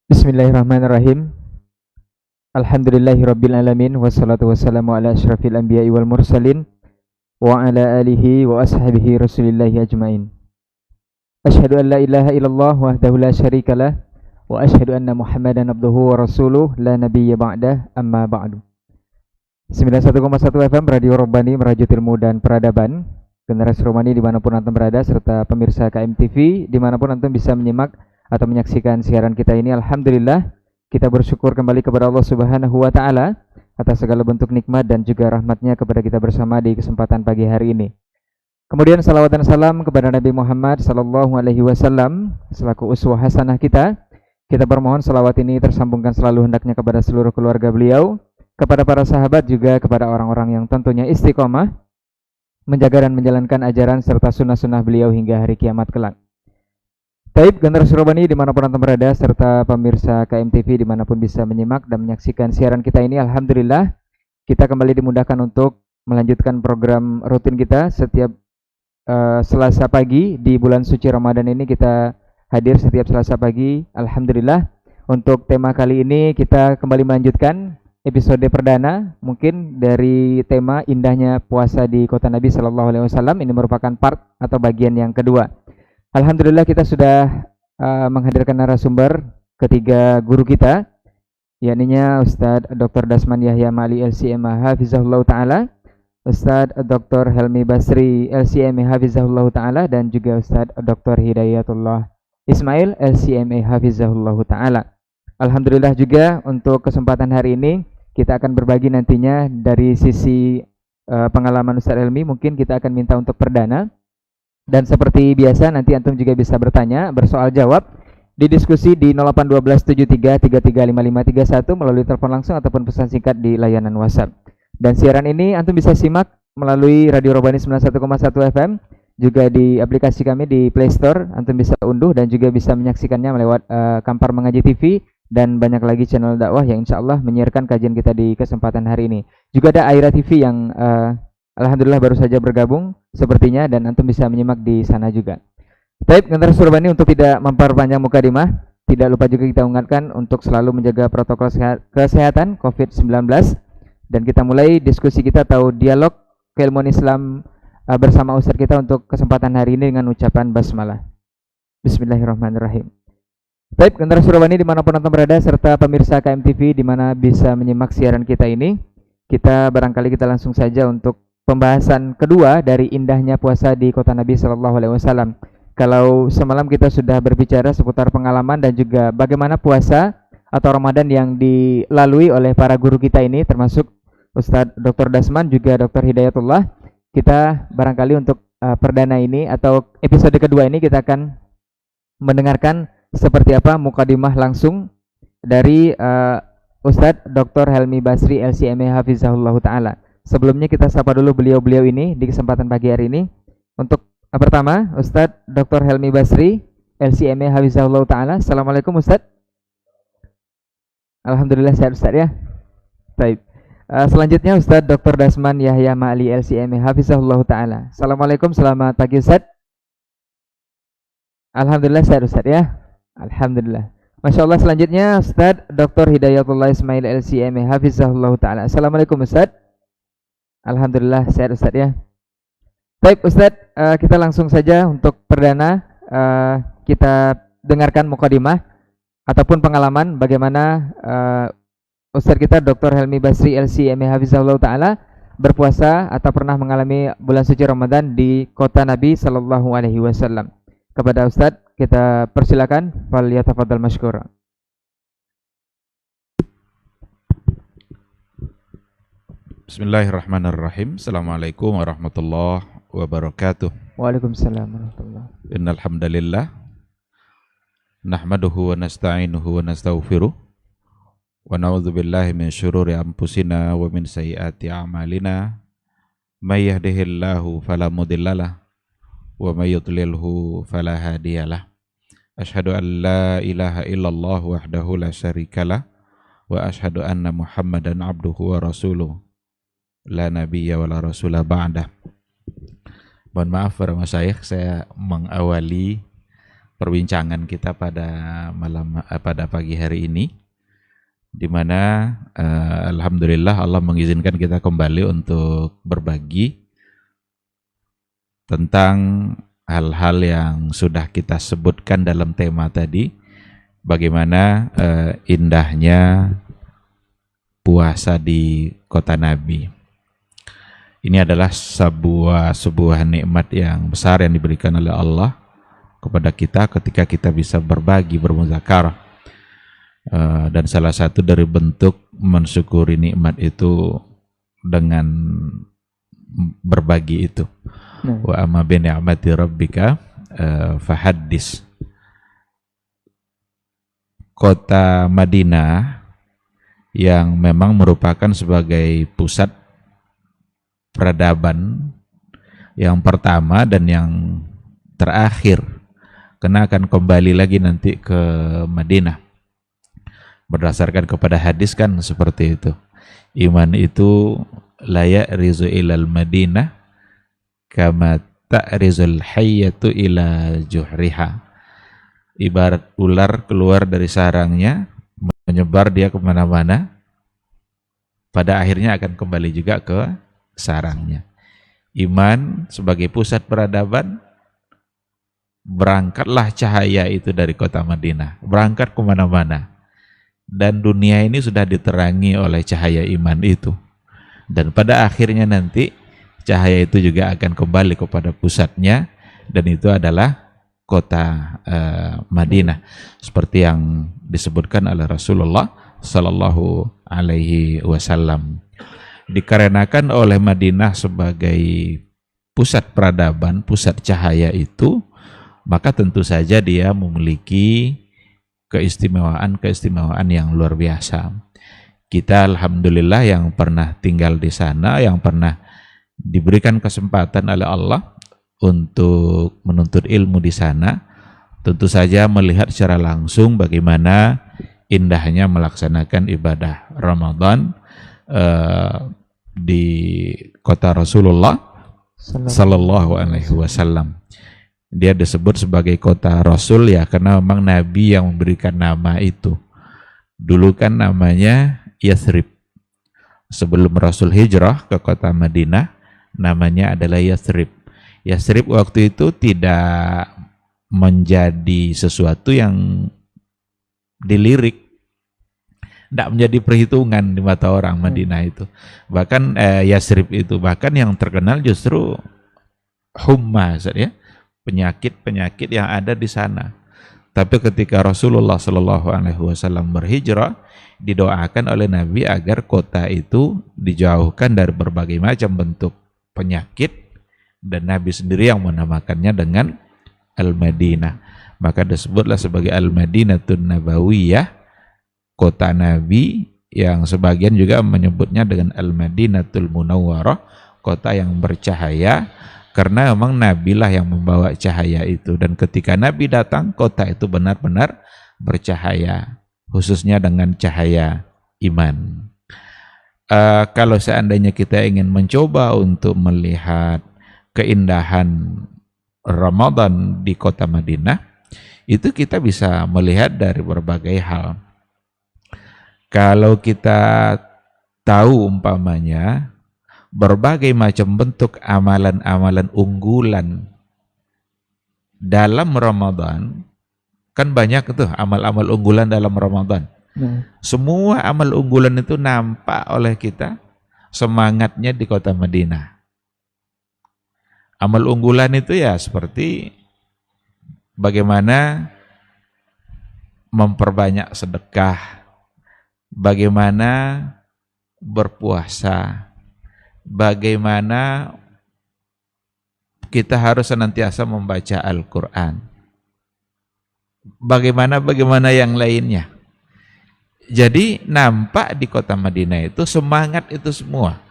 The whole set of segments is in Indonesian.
Bismillahirrahmanirrahim. Alhamdulillahirabbil alamin wassalatu wassalamu ala asyrafil anbiya'i wal mursalin wa ala alihi wa ashabihi rasulillahi ajmain. Asyhadu an la ilaha illallah wahdahu la syarikalah wa asyhadu anna Muhammadan abduhu wa rasuluh la nabiyya ba'dah amma ba'du. 91,1 FM Radio Robbani merajut ilmu dan peradaban. Generasi Romani dimanapun antum berada serta pemirsa KMTV dimanapun antum bisa menyimak atau menyaksikan siaran kita ini. Alhamdulillah kita bersyukur kembali kepada Allah Subhanahu wa taala atas segala bentuk nikmat dan juga rahmatnya kepada kita bersama di kesempatan pagi hari ini. Kemudian salawat dan salam kepada Nabi Muhammad sallallahu alaihi wasallam selaku uswah hasanah kita. Kita bermohon salawat ini tersambungkan selalu hendaknya kepada seluruh keluarga beliau, kepada para sahabat juga kepada orang-orang yang tentunya istiqomah menjaga dan menjalankan ajaran serta sunnah-sunnah beliau hingga hari kiamat kelak. Taib generasi Robbani dimanapun antum berada serta pemirsa KMTV dimanapun bisa menyimak dan menyaksikan siaran kita ini. Alhamdulillah kita kembali dimudahkan untuk melanjutkan program rutin kita setiap Selasa pagi di bulan suci Ramadan ini. Kita hadir setiap Selasa pagi. Alhamdulillah untuk tema kali ini kita kembali melanjutkan episode perdana mungkin dari tema indahnya puasa di kota Nabi Sallallahu Alaihi Wasallam. Ini merupakan part atau bagian yang kedua. Alhamdulillah kita sudah menghadirkan narasumber ketiga guru kita, yakninya Ustadz Dr. Dasman Yahya Ma'ali LCMA Hafizahullah Ta'ala, Ustadz Dr. Helmi Basri LCMA Hafizahullah Ta'ala, dan juga Ustadz Dr. Hidayatullah Ismail LCMA Hafizahullah Ta'ala. Alhamdulillah juga untuk kesempatan hari ini kita akan berbagi nantinya dari sisi pengalaman Ustadz Helmi. Mungkin kita akan minta untuk perdana. Dan seperti biasa nanti antum juga bisa bertanya, bersoal jawab di diskusi di 081273335531 melalui telepon langsung ataupun pesan singkat di layanan WhatsApp. Dan siaran ini antum bisa simak melalui Radio Robbani 91,1 FM, juga di aplikasi kami di Play Store, antum bisa unduh dan juga bisa menyaksikannya lewat Kampar Mengaji TV dan banyak lagi channel dakwah yang insyaallah menyiarkan kajian kita di kesempatan hari ini. Juga ada Aira TV yang alhamdulillah baru saja bergabung sepertinya dan antum bisa menyimak di sana juga. Baik, generasi Robbani untuk tidak memperpanjang mukadimah, tidak lupa juga kita ingatkan untuk selalu menjaga protokol kesehatan COVID-19 dan kita mulai diskusi kita atau dialog keilmuan Islam bersama ustaz kita untuk kesempatan hari ini dengan ucapan basmalah. Bismillahirrahmanirrahim. Baik, generasi Robbani dimanapun antum berada serta pemirsa KMTV dimana bisa menyimak siaran kita ini, kita barangkali kita langsung saja untuk pembahasan kedua dari indahnya puasa di kota Nabi Sallallahu Alaihi Wasallam. Kalau semalam kita sudah berbicara seputar pengalaman dan juga bagaimana puasa atau Ramadan yang dilalui oleh para guru kita ini, termasuk Ustadz Dr. Dasman juga Dr. Hidayatullah. Kita barangkali untuk perdana ini atau episode kedua ini kita akan mendengarkan seperti apa mukadimah langsung dari Ustadz Dr. Helmi Basri LCMA Hafizahullah Ta'ala. Sebelumnya kita sapa dulu beliau-beliau ini di kesempatan pagi hari ini. Untuk pertama, Ustadz Dr. Helmi Basri, LCMA Hafizahullah Ta'ala. Assalamualaikum Ustadz. Alhamdulillah sehat Ustadz ya. Baik. Selanjutnya Ustadz Dr. Dasman Yahya Ma'ali LCMA Hafizahullah Ta'ala. Assalamualaikum, selamat pagi Ustadz. Alhamdulillah sehat Ustadz ya. Alhamdulillah. Masya Allah, selanjutnya Ustadz Dr. Hidayatullah Ismail LCMA Hafizahullah Ta'ala. Assalamualaikum Ustadz. Alhamdulillah sehat Ustadz ya. Baik Ustadz, kita langsung saja untuk perdana kita dengarkan mukadimah ataupun pengalaman bagaimana Ustadz kita Dr. Helmi Basri LCMA Hafizahullah Ta'ala berpuasa atau pernah mengalami bulan suci Ramadan di kota Nabi Sallallahu Alaihi Wasallam. Kepada Ustadz kita persilakan, fal yatafadhal mashkura. Bismillahirrahmanirrahim. Assalamualaikum warahmatullahi wabarakatuh. Waalaikumsalam warahmatullahi wabarakatuh. Innal hamdalillah nahmaduhu wa nasta'inuhu wa nastaghfiruh wa na'udzu billahi min syururi anfusina wa min sayyiati a'malina. May yahdihillahu fala mudhillalah wa may yudlilhu fala hadiyalah. Asyhadu an la ilaha illallah wahdahu la syarikalah wa asyhadu anna Muhammadan abduhu wa rasuluh. La nabiyya wa la rasulah ba'dah. Mohon maaf para masyayikh, saya mengawali perbincangan kita pada pagi hari ini, di mana alhamdulillah Allah mengizinkan kita kembali untuk berbagi tentang hal-hal yang sudah kita sebutkan dalam tema tadi, bagaimana indahnya puasa di kota Nabi. Ini adalah sebuah nikmat yang besar yang diberikan oleh Allah kepada kita ketika kita bisa berbagi, bermuzakarah. Dan salah satu dari bentuk mensyukuri nikmat itu dengan berbagi itu. Wa amma bi ni'mati rabbika fahaddis. Kota Madinah yang memang merupakan sebagai pusat peradaban yang pertama dan yang terakhir, karena akan kembali lagi nanti ke Madinah. Berdasarkan kepada hadis kan seperti itu. Iman itu la ya'rizu ilal Madinah kama ta'rizul hayyatu ila juhriha. Ibarat ular keluar dari sarangnya, menyebar dia kemana-mana, pada akhirnya akan kembali juga ke sarangnya. Iman sebagai pusat peradaban, berangkatlah cahaya itu dari kota Madinah, berangkat kemana-mana. Dan dunia ini sudah diterangi oleh cahaya iman itu. Dan pada akhirnya nanti cahaya itu juga akan kembali kepada pusatnya, dan itu adalah kota Madinah, seperti yang disebutkan oleh Rasulullah Sallallahu Alaihi Wasallam. Dikarenakan oleh Madinah sebagai pusat peradaban, pusat cahaya itu, maka tentu saja dia memiliki keistimewaan yang luar biasa. Kita alhamdulillah yang pernah tinggal di sana, yang pernah diberikan kesempatan oleh Allah untuk menuntut ilmu di sana, tentu saja melihat secara langsung bagaimana indahnya melaksanakan ibadah Ramadan di kota Rasulullah Sallallahu Alaihi Wasallam. Dia disebut sebagai kota Rasul ya karena memang Nabi yang memberikan nama itu. Dulu kan namanya Yathrib. Sebelum Rasul hijrah ke kota Madinah, namanya adalah Yathrib. Yathrib waktu itu tidak menjadi sesuatu yang dilirik, tidak menjadi perhitungan di mata orang Madinah itu. Bahkan Yathrib itu bahkan yang terkenal justru humma, ya, penyakit-penyakit yang ada di sana. Tapi ketika Rasulullah Shallallahu Alaihi Wasallam berhijrah, didoakan oleh Nabi agar kota itu dijauhkan dari berbagai macam bentuk penyakit, dan Nabi sendiri yang menamakannya dengan Al-Madinah. Maka disebutlah sebagai Al-Madinatun Nabawiyah, kota Nabi, yang sebagian juga menyebutnya dengan Al-Madinatul Munawwarah, kota yang bercahaya, karena memang Nabi lah yang membawa cahaya itu. Dan ketika Nabi datang, kota itu benar-benar bercahaya, khususnya dengan cahaya iman. Kalau seandainya kita ingin mencoba untuk melihat keindahan Ramadan di kota Madinah, itu kita bisa melihat dari berbagai hal. Kalau kita tahu umpamanya berbagai macam bentuk amalan-amalan unggulan dalam Ramadan, kan banyak tuh amal-amal unggulan dalam Ramadan. Semua amal unggulan itu nampak oleh kita semangatnya di kota Madinah. Amal unggulan itu ya seperti bagaimana memperbanyak sedekah, bagaimana berpuasa, bagaimana kita harus senantiasa membaca Al-Quran, bagaimana yang lainnya. Jadi nampak di kota Madinah itu semangat itu semua.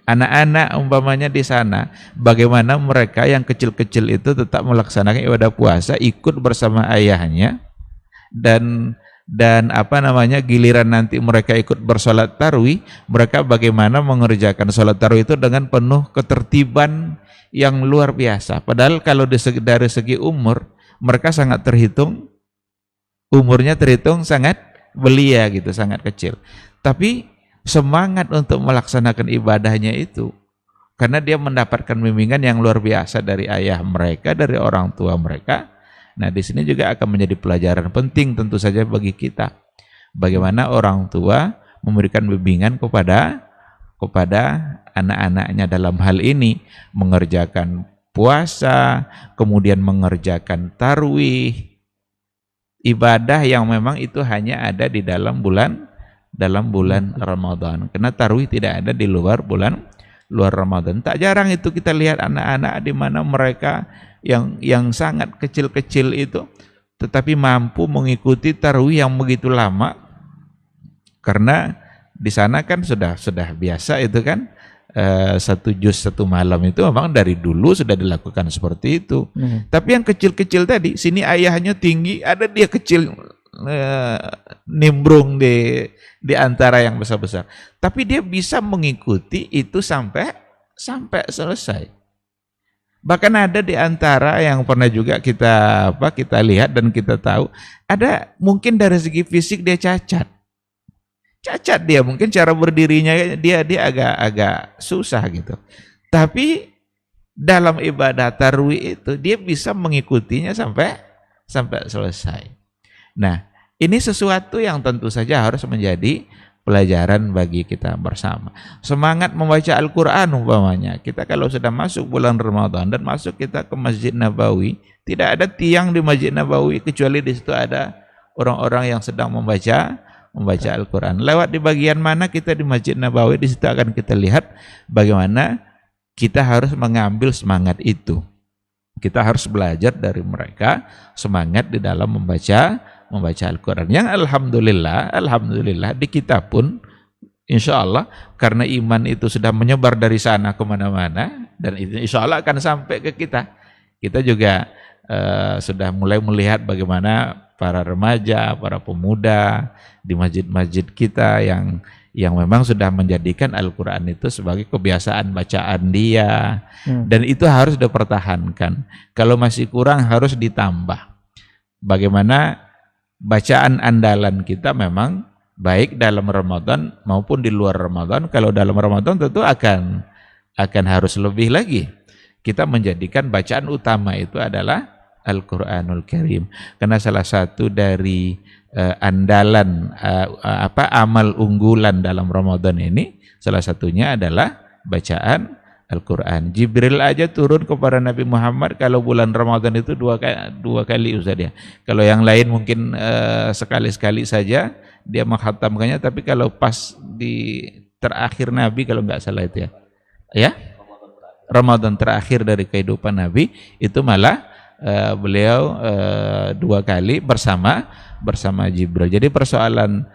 Anak-anak umpamanya di sana, bagaimana mereka yang kecil-kecil itu tetap melaksanakan ibadah puasa, ikut bersama ayahnya, dan giliran nanti mereka ikut bersolat tarawih, mereka bagaimana mengerjakan solat tarawih itu dengan penuh ketertiban yang luar biasa. Padahal kalau dari segi umur, mereka sangat terhitung, umurnya terhitung sangat belia gitu, sangat kecil. Tapi semangat untuk melaksanakan ibadahnya itu, karena dia mendapatkan bimbingan yang luar biasa dari ayah mereka, dari orang tua mereka. Nah, di sini juga akan menjadi pelajaran penting tentu saja bagi kita. Bagaimana orang tua memberikan bimbingan kepada anak-anaknya dalam hal ini, mengerjakan puasa, kemudian mengerjakan tarawih, ibadah yang memang itu hanya ada di dalam bulan Ramadan. Karena tarawih tidak ada di luar Ramadan. Tak jarang itu kita lihat anak-anak di mana mereka yang sangat kecil-kecil itu tetapi mampu mengikuti tarawih yang begitu lama, karena di sana kan sudah biasa itu kan, 1 juz 1 malam itu memang dari dulu sudah dilakukan seperti itu. Tapi yang kecil-kecil tadi, sini ayahnya tinggi, ada dia kecil nimbrung di antara yang besar-besar. Tapi dia bisa mengikuti itu sampai selesai. Bahkan ada di antara yang pernah juga kita lihat dan kita tahu, ada mungkin dari segi fisik dia cacat dia, mungkin cara berdirinya dia agak susah gitu. Tapi dalam ibadah tarawih itu dia bisa mengikutinya sampai selesai. Nah, ini sesuatu yang tentu saja harus menjadi pelajaran bagi kita bersama. Semangat membaca Al-Quran umpamanya. Kita kalau sudah masuk bulan Ramadan dan masuk kita ke Masjid Nabawi, tidak ada tiang di Masjid Nabawi kecuali di situ ada orang-orang yang sedang membaca Al-Quran. Lewat di bagian mana kita di Masjid Nabawi, di situ akan kita lihat bagaimana kita harus mengambil semangat itu. Kita harus belajar dari mereka semangat di dalam membaca Al-Quran. Yang alhamdulillah di kita pun insya Allah, karena iman itu sudah menyebar dari sana kemana-mana, dan itu insya Allah akan sampai ke kita. Kita juga sudah mulai melihat bagaimana para remaja, para pemuda di masjid-masjid kita yang memang sudah menjadikan Al-Quran itu sebagai kebiasaan bacaan dia, dan itu harus dipertahankan. Kalau masih kurang harus ditambah. Bagaimana bacaan andalan kita memang baik dalam Ramadan maupun di luar Ramadan. Kalau dalam Ramadan tentu akan harus lebih lagi. Kita menjadikan bacaan utama itu adalah Al-Quranul Karim. Karena salah satu dari andalan amal unggulan dalam Ramadan ini, salah satunya adalah bacaan Al-Quran. Jibril aja turun kepada Nabi Muhammad kalau bulan Ramadan itu dua kali Ustaz ya. Kalau yang lain mungkin sekali-sekali saja dia menghatamkannya, tapi kalau pas di terakhir Nabi kalau nggak salah itu ya Ramadan terakhir dari kehidupan Nabi itu malah beliau 2 kali bersama Jibril. Jadi persoalan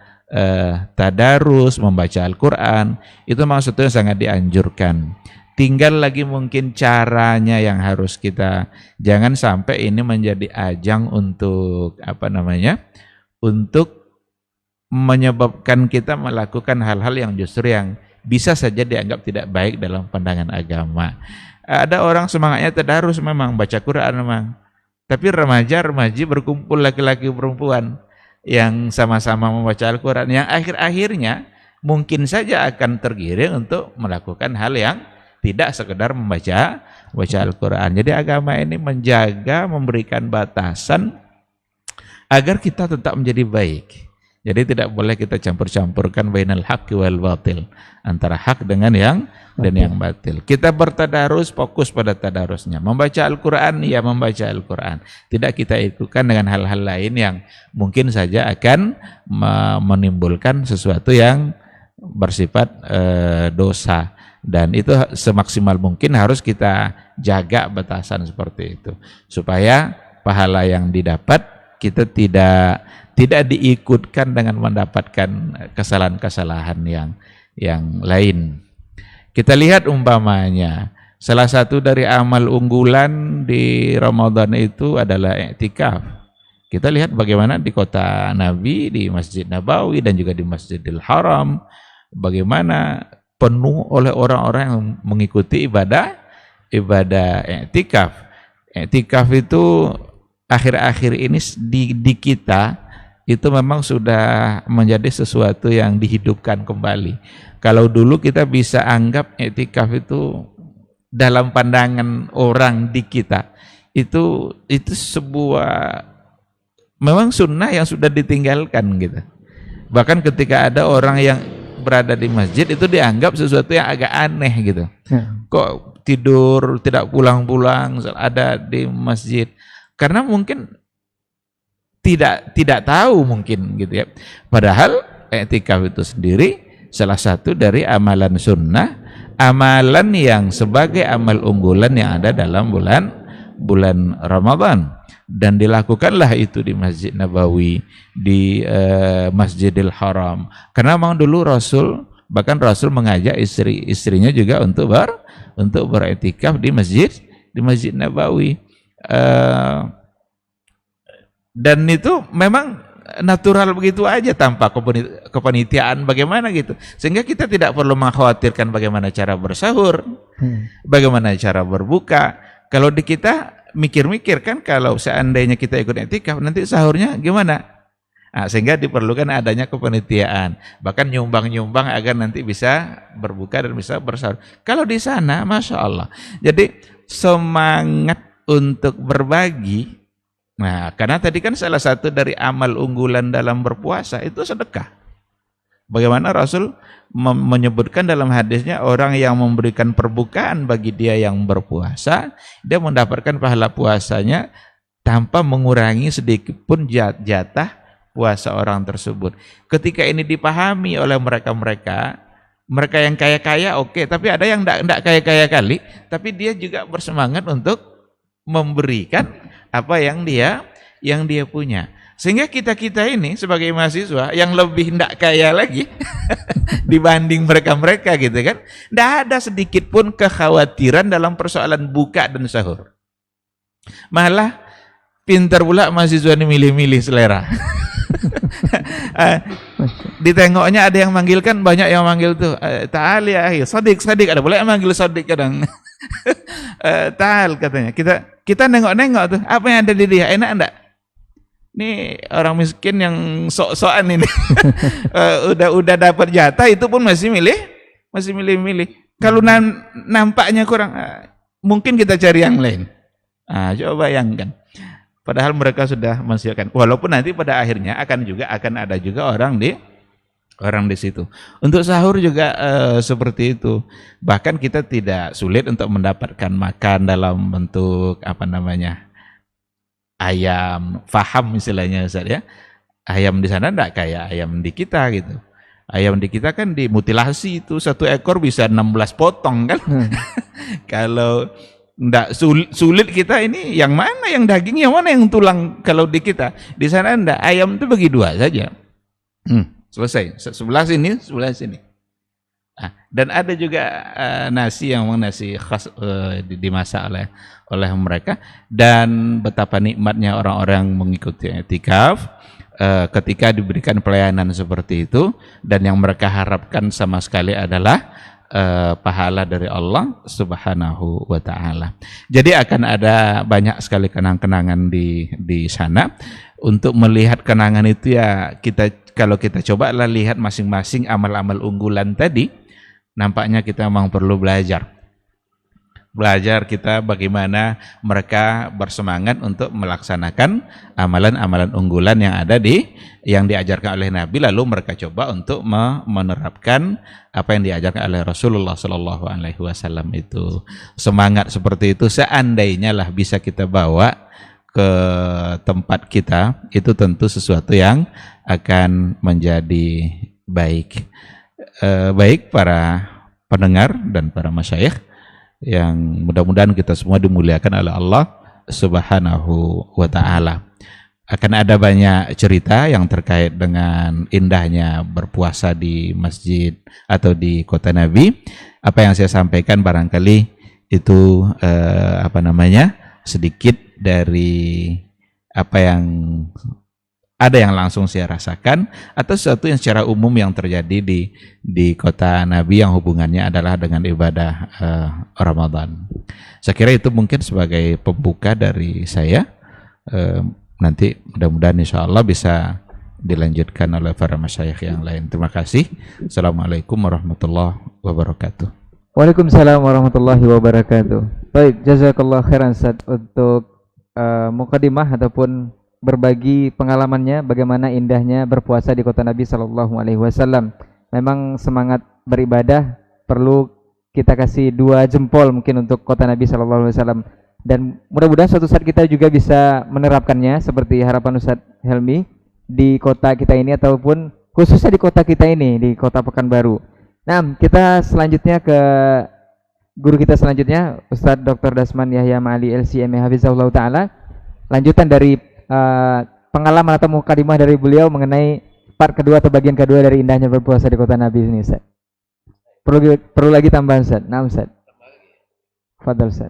tadarus membaca Al-Quran itu maksudnya sangat dianjurkan. Tinggal lagi mungkin caranya yang harus kita, jangan sampai ini menjadi ajang untuk untuk menyebabkan kita melakukan hal-hal yang justru yang bisa saja dianggap tidak baik dalam pandangan agama. Ada orang semangatnya tadarus memang, baca Quran memang, tapi remaja-remaji berkumpul laki-laki perempuan yang sama-sama membaca Al-Quran, yang akhir-akhirnya mungkin saja akan tergiring untuk melakukan hal yang tidak sekedar membaca Al-Quran. Jadi agama ini menjaga, memberikan batasan agar kita tetap menjadi baik. Jadi tidak boleh kita campur-campurkan bainal haqqi wal batil, antara hak dengan yang batil. Kita bertadarus, fokus pada tadarusnya. Membaca Al-Quran, ya membaca Al-Quran. Tidak kita ikutkan dengan hal-hal lain yang mungkin saja akan menimbulkan sesuatu yang bersifat dosa. Dan itu semaksimal mungkin harus kita jaga batasan seperti itu, supaya pahala yang didapat kita tidak diikutkan dengan mendapatkan kesalahan-kesalahan yang lain. Kita lihat umpamanya salah satu dari amal unggulan di Ramadan itu adalah i'tikaf. Kita lihat bagaimana di kota Nabi, di Masjid Nabawi dan juga di Masjidil Haram, bagaimana penuh oleh orang-orang yang mengikuti ibadah ibadah i'tikaf. I'tikaf itu akhir-akhir ini di kita itu memang sudah menjadi sesuatu yang dihidupkan kembali. Kalau dulu kita bisa anggap i'tikaf itu dalam pandangan orang di kita itu sebuah memang sunnah yang sudah ditinggalkan gitu. Bahkan ketika ada orang yang berada di masjid itu dianggap sesuatu yang agak aneh gitu. Kok tidur tidak pulang-pulang ada di masjid? Karena mungkin tidak tahu mungkin gitu ya. Padahal i'tikaf itu sendiri salah satu dari amalan sunnah, amalan yang sebagai amal unggulan yang ada dalam bulan Ramadan, dan dilakukanlah itu di Masjid Nabawi, di Masjidil Haram. Karena memang dulu bahkan Rasul mengajak istrinya juga untuk beriktikaf di Masjid Nabawi. Dan itu memang natural begitu aja tanpa kepanitiaan bagaimana gitu, sehingga kita tidak perlu mengkhawatirkan bagaimana cara bersahur, bagaimana cara berbuka. Kalau di kita mikir-mikir kan, kalau seandainya kita ikut i'tikaf nanti sahurnya gimana? Nah, sehingga diperlukan adanya kepanitiaan, bahkan nyumbang agar nanti bisa berbuka dan bisa bersahur. Kalau di sana, masya Allah. Jadi semangat untuk berbagi. Nah, karena tadi kan salah satu dari amal unggulan dalam berpuasa itu sedekah. Bagaimana Rasul menyebutkan dalam hadisnya, orang yang memberikan perbukaan bagi dia yang berpuasa, dia mendapatkan pahala puasanya tanpa mengurangi sedikit pun jatah puasa orang tersebut. Ketika ini dipahami oleh mereka yang kaya-kaya, oke, tapi ada yang tidak kaya-kaya kali, tapi dia juga bersemangat untuk memberikan apa yang dia punya. Sehingga kita ini sebagai mahasiswa yang lebih tidak kaya lagi dibanding mereka gitu kan, tidak ada sedikit pun kekhawatiran dalam persoalan buka dan sahur. Malah pintar pula mahasiswa ini milih-milih selera. Ditengoknya ada yang manggilkan, banyak yang manggil tuh ta'al ya akhi, sadik, ada boleh yang manggil sadik kadang. Ta'al katanya. Kita nengok-nengok tuh, apa yang ada di dia, enak enggak? Ini orang miskin yang sok-sokan ini. udah dapat jatah itu pun masih milih. Kalau nampaknya kurang, mungkin kita cari yang lain. Coba bayangkan. Padahal mereka sudah mensiapkan. Walaupun nanti pada akhirnya akan ada juga orang di situ. Untuk sahur juga seperti itu. Bahkan kita tidak sulit untuk mendapatkan makan dalam bentuk ayam faham istilahnya Ustaz ya. Ayam di sana enggak kayak ayam di kita gitu. Ayam di kita kan dimutilasi, itu satu ekor bisa 16 potong kan. Kalau enggak sulit kita ini yang mana yang daging, yang mana yang tulang. Kalau di kita, di sana enggak, ayam itu bagi dua saja. Selesai, sebelah sini. Dan ada juga nasi khas dimasak oleh mereka, dan betapa nikmatnya orang-orang mengikuti i'tikaf ketika diberikan pelayanan seperti itu, dan yang mereka harapkan sama sekali adalah pahala dari Allah Subhanahu wa taala. Jadi akan ada banyak sekali kenang-kenangan di sana. Untuk melihat kenangan itu ya, kalau kita cobalah lihat masing-masing amal-amal unggulan tadi, nampaknya kita memang perlu belajar kita bagaimana mereka bersemangat untuk melaksanakan amalan-amalan unggulan yang diajarkan oleh Nabi, lalu mereka coba untuk menerapkan apa yang diajarkan oleh Rasulullah Sallallahu Alaihi Wasallam itu. Semangat seperti itu seandainya lah bisa kita bawa ke tempat kita, itu tentu sesuatu yang akan menjadi baik. Baik para pendengar dan para masyayikh yang mudah-mudahan kita semua dimuliakan oleh Allah Subhanahu wa taala. Akan ada banyak cerita yang terkait dengan indahnya berpuasa di masjid atau di kota Nabi. Apa yang saya sampaikan barangkali itu sedikit dari apa yang ada yang langsung saya rasakan atau sesuatu yang secara umum yang terjadi di kota Nabi yang hubungannya adalah dengan ibadah Ramadan. Saya kira itu mungkin sebagai pembuka dari saya. Nanti mudah-mudahan insya Allah bisa dilanjutkan oleh para masyayikh yang lain. Terima kasih. Assalamualaikum warahmatullahi wabarakatuh. Waalaikumsalam warahmatullahi wabarakatuh. Baik, jazakallah khairan Ustaz untuk mukadimah ataupun berbagi pengalamannya bagaimana indahnya berpuasa di kota Nabi Sallallahu Alaihi Wasallam. Memang semangat beribadah perlu kita kasih 2 jempol mungkin untuk kota Nabi Sallallahu Alaihi Wasallam, dan mudah-mudahan suatu saat kita juga bisa menerapkannya seperti harapan Ustaz Helmi di kota kita ini ataupun khususnya di kota kita ini, di kota Pekanbaru. Nah, kita selanjutnya ke guru kita selanjutnya, Ustadz Dr. Dasman Yahya Ma'ali LCMA Hafizahullah Ta'ala. Lanjutan dari pengalaman atau mukadimah dari beliau mengenai part kedua atau bagian kedua dari indahnya berpuasa di kota Nabi ini, Ustaz. Perlu lagi tambahan, Ustaz? Nah, Ustaz. Fadal, Ustaz.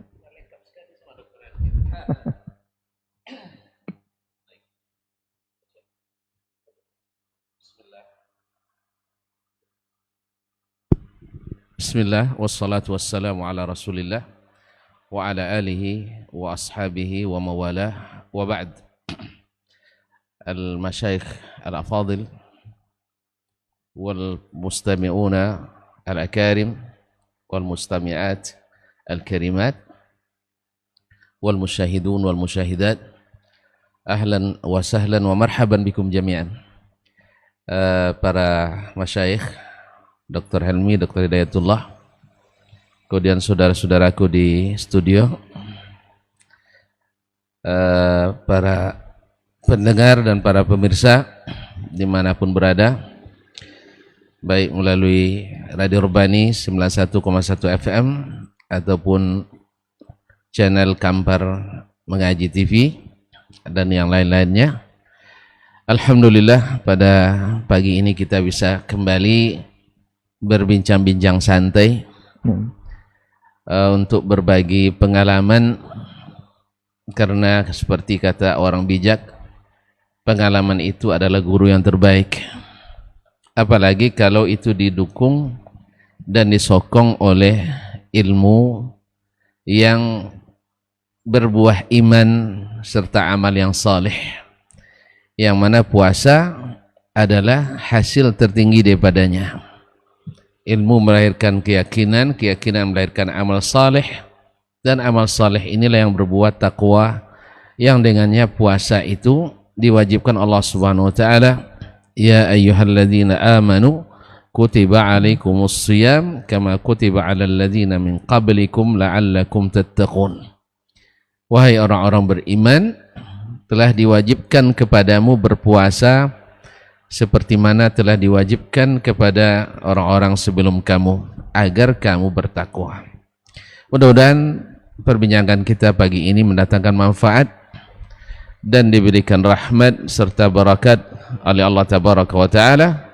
Bismillah, wassalatu wassalamu ala rasulillah wa ala alihi wa ashabihi wa mawalah wa ba'd. Al-masyayikh al-afadil wal mustami'una al-akarim wal mustami'at al-karimat wal musyahidun wal musyahidat, ahlan wa sahlan wa marhaban bikum jami'an. Para masyayikh, Dr. Helmi, Dr. Hidayatullah, kemudian saudara-saudaraku di studio, para pendengar dan para pemirsa dimanapun berada, baik melalui Radio Urbani 91,1 FM ataupun channel Kampar Mengaji TV dan yang lain-lainnya. Alhamdulillah, pada pagi ini kita bisa kembali berbincang-bincang santai untuk berbagi pengalaman, karena seperti kata orang bijak, pengalaman itu adalah guru yang terbaik, apalagi kalau itu didukung dan disokong oleh ilmu yang berbuah iman serta amal yang saleh, yang mana puasa adalah hasil tertinggi daripadanya. Ilmu melahirkan keyakinan, keyakinan melahirkan amal saleh, dan amal saleh inilah yang berbuat takwa, yang dengannya puasa itu diwajibkan Allah Subhanahu wa taala, ya ayyuhalladzina amanu kutiba alaikumus shiyam kama kutiba alal ladzina min qablikum la'allakum tattaqun. Wahai orang-orang beriman, telah diwajibkan kepadamu berpuasa seperti mana telah diwajibkan kepada orang-orang sebelum kamu, agar kamu bertakwa. Mudah-mudahan perbincangan kita pagi ini mendatangkan manfaat dan diberikan rahmat serta barakat oleh Allah Tabaraka wa Ta'ala,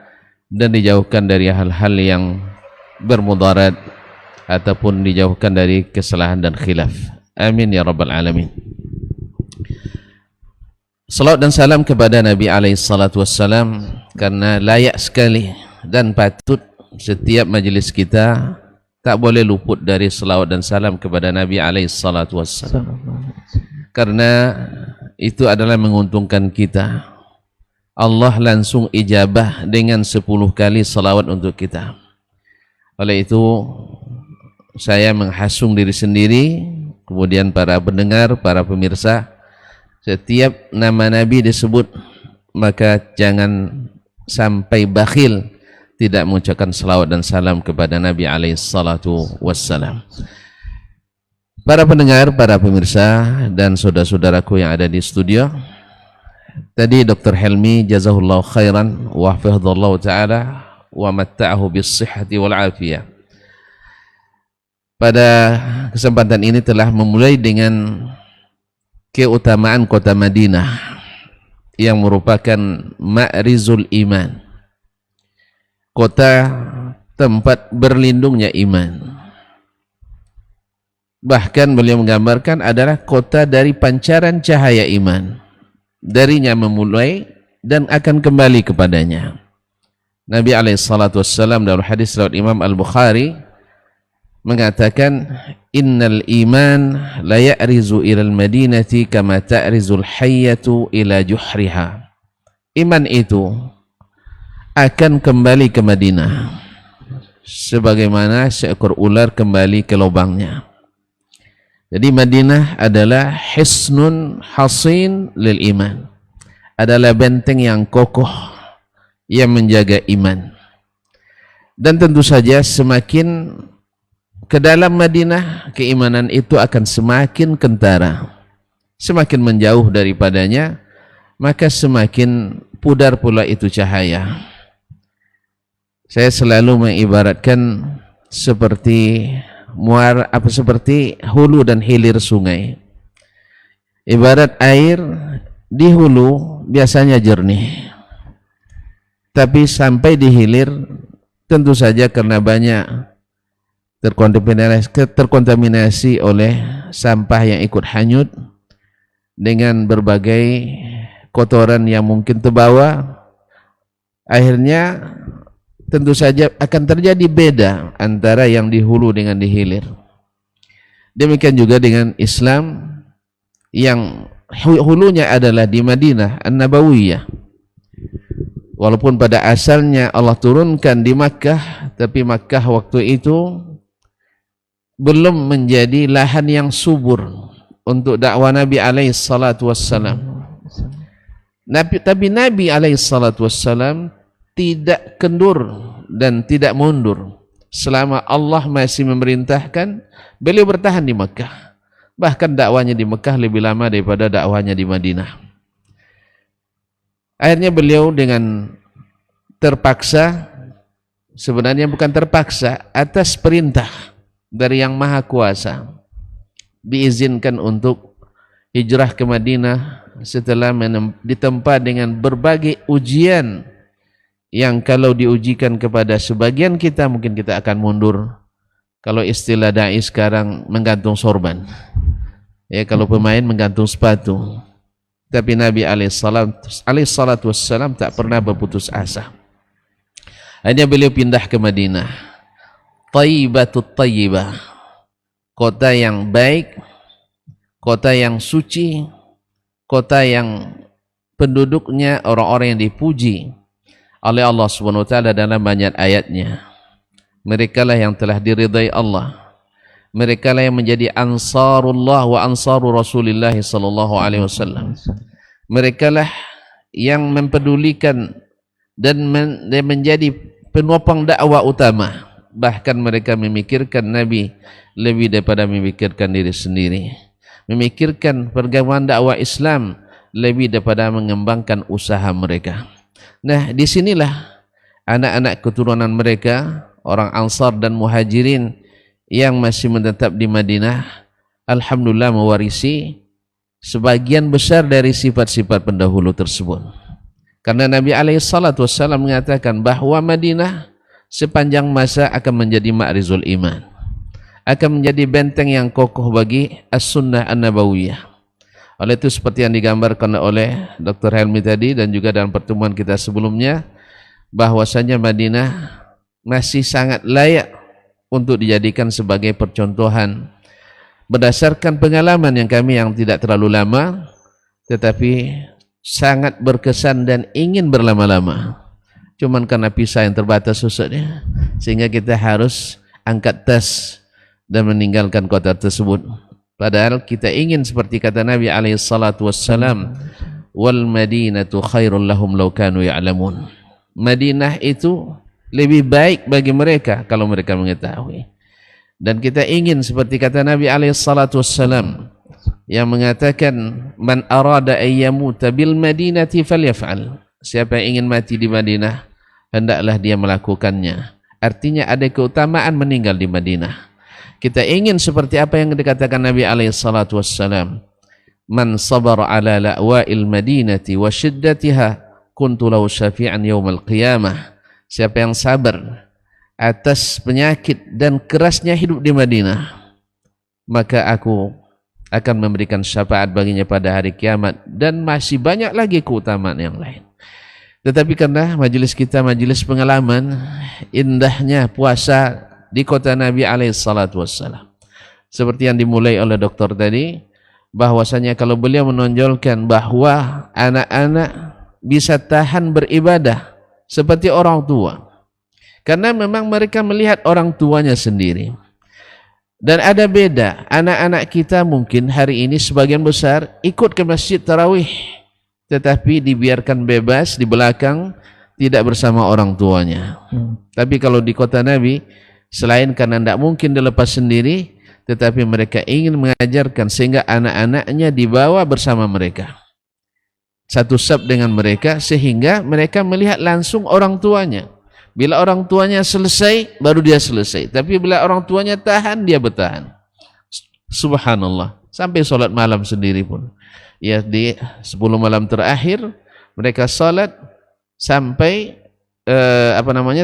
dan dijauhkan dari hal-hal yang bermudarat ataupun dijauhkan dari kesalahan dan khilaf. Amin ya rabbal alamin. Salawat dan salam kepada Nabi alaihi salatu wassalam, karena layak sekali dan patut setiap majelis kita tak boleh luput dari salawat dan salam kepada Nabi alaihi salatu wassalam, karena itu adalah menguntungkan kita. Allah langsung ijabah dengan 10 kali salawat untuk kita. Oleh itu saya menghasung diri sendiri, kemudian para pendengar, para pemirsa, setiap nama Nabi disebut maka jangan sampai bakhil tidak mengucapkan salawat dan salam kepada Nabi alaihi salatu wassalam. Para pendengar, para pemirsa dan saudara-saudaraku yang ada di studio, tadi Dr. Helmi jazahullahu khairan wa hafizahullah ta'ala wa matta'ahu bis sihhati wal afiyah, pada kesempatan ini telah memulai dengan keutamaan kota Madinah yang merupakan ma'rizul iman, kota tempat berlindungnya iman. Bahkan beliau menggambarkan adalah kota dari pancaran cahaya iman. Darinya memulai dan akan kembali kepadanya. Nabi SAW dalam hadis riwayat Imam Al-Bukhari mengatakan, innal iman la ya'rizu ilal madinati kama ta'rizul hayyatu ila juhriha. Iman itu akan kembali ke Madinah sebagaimana seekor ular kembali ke lubangnya. Jadi Madinah adalah hisnun hasin lil iman, adalah benteng yang kokoh yang menjaga iman. Dan tentu saja semakin ke dalam Madinah, keimanan itu akan semakin kentara. Semakin menjauh daripadanya, maka semakin pudar pula itu cahaya. Saya selalu mengibaratkan seperti seperti hulu dan hilir sungai. Ibarat air di hulu biasanya jernih, tapi sampai di hilir tentu saja karena banyak terkontaminasi oleh sampah yang ikut hanyut dengan berbagai kotoran yang mungkin terbawa, akhirnya tentu saja akan terjadi beda antara yang di hulu dengan di hilir. Demikian juga dengan Islam yang hulunya adalah di Madinah An-Nabawiyah. Walaupun pada asalnya Allah turunkan di Makkah, tapi Makkah waktu itu belum menjadi lahan yang subur untuk dakwah Nabi alaihi salatu wassalam. Tapi Nabi alaihi salatu wassalam tidak kendur dan tidak mundur. Selama Allah masih memerintahkan, beliau bertahan di Makkah. Bahkan dakwahnya di Makkah lebih lama daripada dakwahnya di Madinah. Akhirnya beliau dengan terpaksa, sebenarnya bukan terpaksa, atas perintah dari Yang Maha Kuasa, diizinkan untuk hijrah ke Madinah setelah ditempa dengan berbagai ujian yang kalau diujikan kepada sebagian kita mungkin kita akan mundur. Kalau istilah dai sekarang menggantung sorban, ya, kalau pemain menggantung sepatu. Tapi Nabi alaihi salatu wassalam tak pernah berputus asa. Hanya beliau pindah ke Madinah, Thayyibatut Thayyibah, kota yang baik, kota yang suci, kota yang penduduknya orang-orang yang dipuji oleh Allah Subhanahu wa taala dalam banyak ayatnya. Mereka lah yang telah diridai Allah. Mereka lah yang menjadi ansarullah wa ansaru Rasulillah sallallahu alaihi wasallam. Mereka lah yang mempedulikan dan menjadi penopang dakwah utama. Bahkan mereka memikirkan Nabi lebih daripada memikirkan diri sendiri. Memikirkan pergaulan dakwah Islam lebih daripada mengembangkan usaha mereka. Nah, disinilah anak-anak keturunan mereka, orang Ansar dan Muhajirin yang masih menetap di Madinah, alhamdulillah mewarisi sebagian besar dari sifat-sifat pendahulu tersebut. Karena Nabi SAW mengatakan bahawa Madinah sepanjang masa akan menjadi ma'rizul iman, akan menjadi benteng yang kokoh bagi as-sunnah an-nabawiyah. Oleh itu seperti yang digambarkan oleh Dr. Helmi tadi dan juga dalam pertemuan kita sebelumnya, bahwasanya Madinah masih sangat layak untuk dijadikan sebagai percontohan berdasarkan pengalaman yang kami yang tidak terlalu lama tetapi sangat berkesan dan ingin berlama-lama. Cuman karena visa yang terbatas susahnya, sehingga kita harus angkat tas dan meninggalkan kota tersebut. Padahal kita ingin seperti kata Nabi alaihi salatu wassalam, wal madinatu khairul lahum law kanu ya'lamun. Madinah itu lebih baik bagi mereka kalau mereka mengetahui. Dan kita ingin seperti kata Nabi alaihi salatu wassalam yang mengatakan, man arada ayyamuta bil madinati falyaf'al. Siapa yang ingin mati di Madinah, hendaklah dia melakukannya. Artinya ada keutamaan meninggal di Madinah. Kita ingin seperti apa yang dikatakan Nabi alaihi salatu wassalam, man sabar ala la'wa'il madinati wa shiddatiha kuntu lahu syafi'an yaumal qiyamah. Siapa yang sabar atas penyakit dan kerasnya hidup di Madinah, maka aku akan memberikan syafaat baginya pada hari kiamat. Dan masih banyak lagi keutamaan yang lain. Tetapi karena majelis kita majelis pengalaman indahnya puasa di kota Nabi alaihissalatu wassalam, seperti yang dimulai oleh dokter tadi, bahwasanya kalau beliau menonjolkan bahwa anak-anak bisa tahan beribadah seperti orang tua, karena memang mereka melihat orang tuanya sendiri. Dan ada beda, anak-anak kita mungkin hari ini sebagian besar ikut ke masjid tarawih, tetapi dibiarkan bebas di belakang, tidak bersama orang tuanya. Tapi kalau di kota Nabi, selain karena tidak mungkin dilepas sendiri, tetapi mereka ingin mengajarkan sehingga anak-anaknya dibawa bersama mereka, satu saf dengan mereka, sehingga mereka melihat langsung orang tuanya. Bila orang tuanya selesai, baru dia selesai. Tapi bila orang tuanya tahan, dia bertahan. Subhanallah. Sampai solat malam sendiri pun. Ya, di 10 malam terakhir mereka salat sampai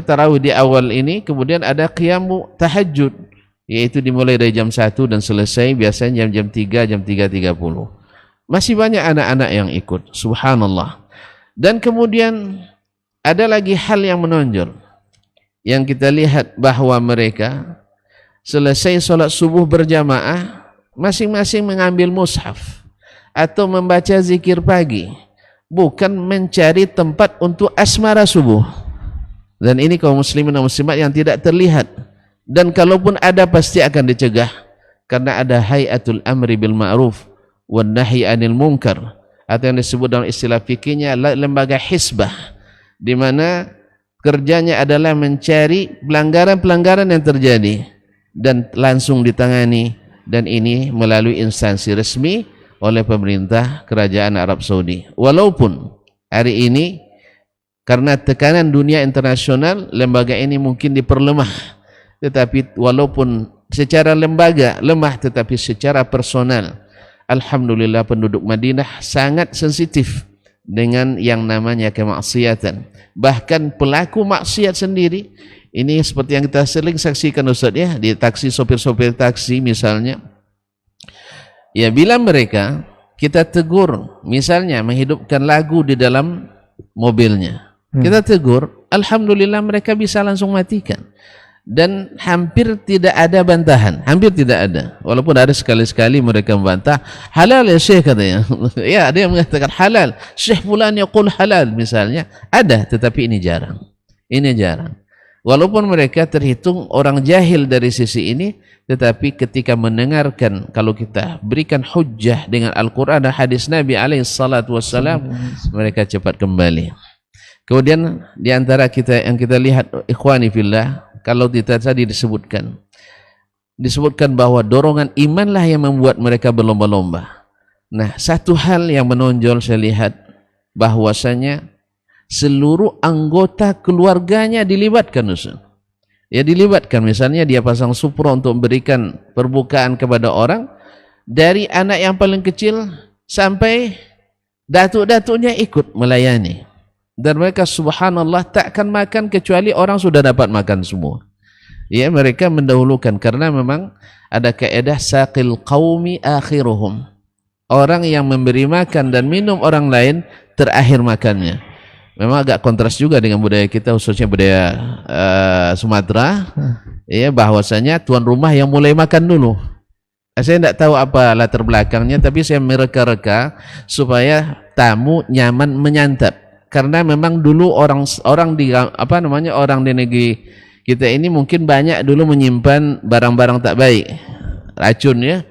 tarawih di awal ini, kemudian ada qiyamu tahajud, yaitu dimulai dari jam 1 dan selesai biasanya jam 3, jam 3.30. Masih banyak anak-anak yang ikut. Subhanallah. Dan kemudian ada lagi hal yang menonjol yang kita lihat, bahwa mereka selesai solat subuh berjamaah, masing-masing mengambil mushaf atau membaca zikir pagi, bukan mencari tempat untuk asmara subuh. Dan ini kaum muslimin dan muslimat yang tidak terlihat, dan kalaupun ada pasti akan dicegah, karena ada hayatul amri bil ma'ruf wan nahi anil munkar, atau yang disebut dalam istilah fikihnya lembaga hisbah, di mana kerjanya adalah mencari pelanggaran-pelanggaran yang terjadi dan langsung ditangani, dan ini melalui instansi resmi oleh pemerintah kerajaan Arab Saudi. Walaupun hari ini karena tekanan dunia internasional, lembaga ini mungkin diperlemah, tetapi walaupun secara lembaga lemah, tetapi secara personal, alhamdulillah penduduk Madinah sangat sensitif dengan yang namanya kemaksiatan. Bahkan pelaku maksiat sendiri, ini seperti yang kita sering saksikan Ustaz ya, di taksi, sopir-sopir taksi misalnya. Ya, bila mereka kita tegur, misalnya menghidupkan lagu di dalam mobilnya, kita tegur, alhamdulillah mereka bisa langsung matikan. Dan hampir tidak ada bantahan, hampir tidak ada. Walaupun ada sekali-sekali mereka membantah, halal ya Syekh katanya. Ya, ada yang mengatakan halal, Syekh fulan yaqul halal misalnya, ada, tetapi ini jarang. Ini jarang. Walaupun mereka terhitung orang jahil dari sisi ini, tetapi ketika mendengarkan, kalau kita berikan hujjah dengan Al-Quran dan hadis Nabi alaihissalatu wassalam, mereka cepat kembali. Kemudian di antara kita yang kita lihat, ikhwani fillah, kalau tadi disebutkan bahwa dorongan imanlah yang membuat mereka berlomba-lomba. Nah, satu hal yang menonjol saya lihat, bahwasanya seluruh anggota keluarganya dilibatkan, Ustaz. Ya, dilibatkan. Misalnya dia pasang supro untuk memberikan perbukaan kepada orang, dari anak yang paling kecil sampai datuk-datuknya ikut melayani. Dan mereka subhanallah takkan makan kecuali orang sudah dapat makan semua. Ya, mereka mendahulukan, karena memang ada kaidah saqil qaumi akhiruhum. Orang yang memberi makan dan minum orang lain terakhir makannya. Memang agak kontras juga dengan budaya kita, khususnya budaya Sumatera, ya, bahwasanya tuan rumah yang mulai makan dulu. Saya tidak tahu apa latar belakangnya, tapi saya mereka-reka supaya tamu nyaman menyantap. Karena memang dulu orang di orang di negeri kita ini mungkin banyak dulu menyimpan barang-barang tak baik, racun ya,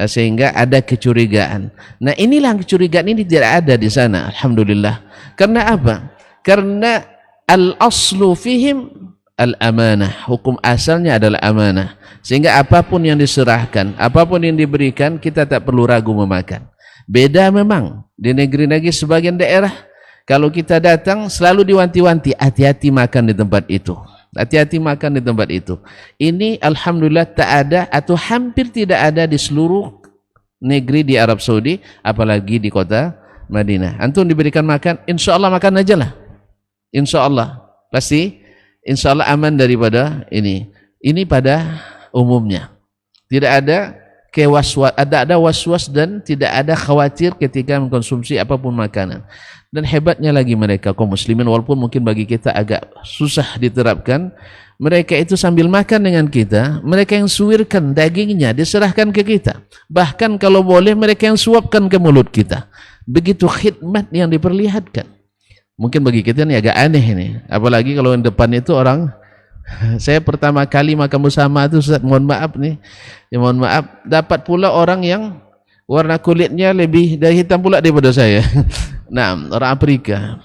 sehingga ada kecurigaan. Nah, inilah kecurigaan ini tidak ada di sana, alhamdulillah. Karena apa? Karena al-aslu fihim al-amanah, hukum asalnya adalah amanah, sehingga apapun yang diserahkan, apapun yang diberikan, kita tak perlu ragu memakan. Beda memang di negeri-negeri sebagian daerah, kalau kita datang selalu diwanti-wanti, hati-hati makan di tempat itu, hati-hati makan di tempat itu. Ini alhamdulillah tak ada atau hampir tidak ada di seluruh negeri di Arab Saudi, apalagi di kota Madinah. Antum diberikan makan, insya Allah makan aja lah, insya Allah pasti, insya Allah aman daripada ini. Ini pada umumnya tidak ada ada was-was dan tidak ada khawatir ketika mengkonsumsi apapun makanan. Dan hebatnya lagi mereka kaum muslimin, walaupun mungkin bagi kita agak susah diterapkan, mereka itu sambil makan dengan kita, mereka yang suwirkan dagingnya diserahkan ke kita. Bahkan kalau boleh mereka yang suapkan ke mulut kita. Begitu khidmat yang diperlihatkan. Mungkin bagi kita ini agak aneh ini, apalagi kalau yang depan itu orang. Saya pertama kali makan bersama itu, Ustaz, mohon maaf nih, ya mohon maaf, dapat pula orang yang warna kulitnya lebih dari hitam pula daripada saya. Nah, orang Afrika.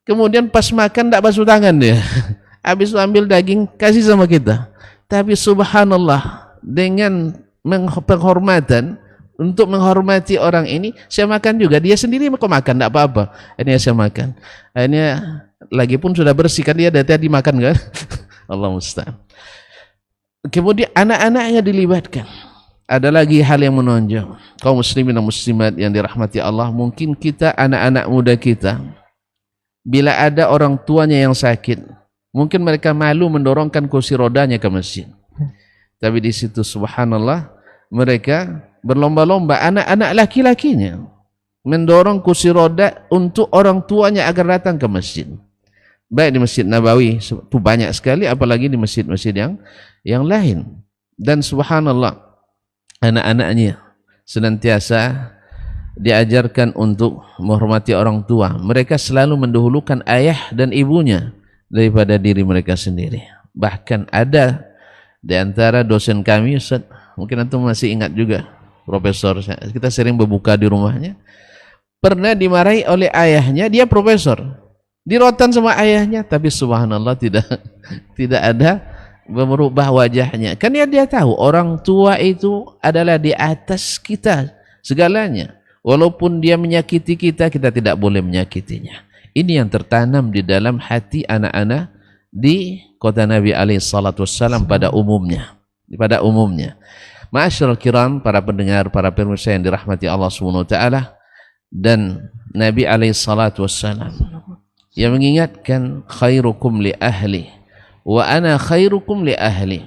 Kemudian pas makan tak basuh tangan dia. Habis itu ambil daging kasih sama kita. Tapi subhanallah, dengan penghormatan, untuk menghormati orang ini, saya makan juga. Dia sendiri kok makan, tak apa-apa. Ini saya makan. Ini lagi pun sudah bersih kan, dia dari tadi makan kan. Allah musta'an. Kemudian anak-anaknya dilibatkan. Ada lagi hal yang menonjol. Kaum muslimin dan muslimat yang dirahmati Allah, mungkin kita, anak-anak muda kita, bila ada orang tuanya yang sakit, mungkin mereka malu mendorongkan kursi rodanya ke masjid. Tapi di situ subhanallah, mereka berlomba-lomba, anak-anak laki-lakinya mendorong kursi roda untuk orang tuanya agar datang ke masjid. Baik di Masjid Nabawi itu banyak sekali, apalagi di masjid-masjid yang lain. Dan subhanallah, anak-anaknya senantiasa diajarkan untuk menghormati orang tua. Mereka selalu mendahulukan ayah dan ibunya daripada diri mereka sendiri. Bahkan ada di antara dosen kami, Ustaz, mungkin antum masih ingat juga, profesor, kita sering berbuka di rumahnya, pernah dimarahi oleh ayahnya, dia profesor, dirotan sama ayahnya, tapi subhanallah tidak ada merubah wajahnya. Kan dia tahu orang tua itu adalah di atas kita segalanya. Walaupun dia menyakiti kita, kita tidak boleh menyakitinya. Ini yang tertanam di dalam hati anak-anak di kota Nabi SAW pada umumnya. Ma'asyiral kiram, para pendengar, para pemirsa yang dirahmati Allah SWT, dan Nabi SAW yang mengingatkan khairukum li ahli wa ana khairukum li ahli.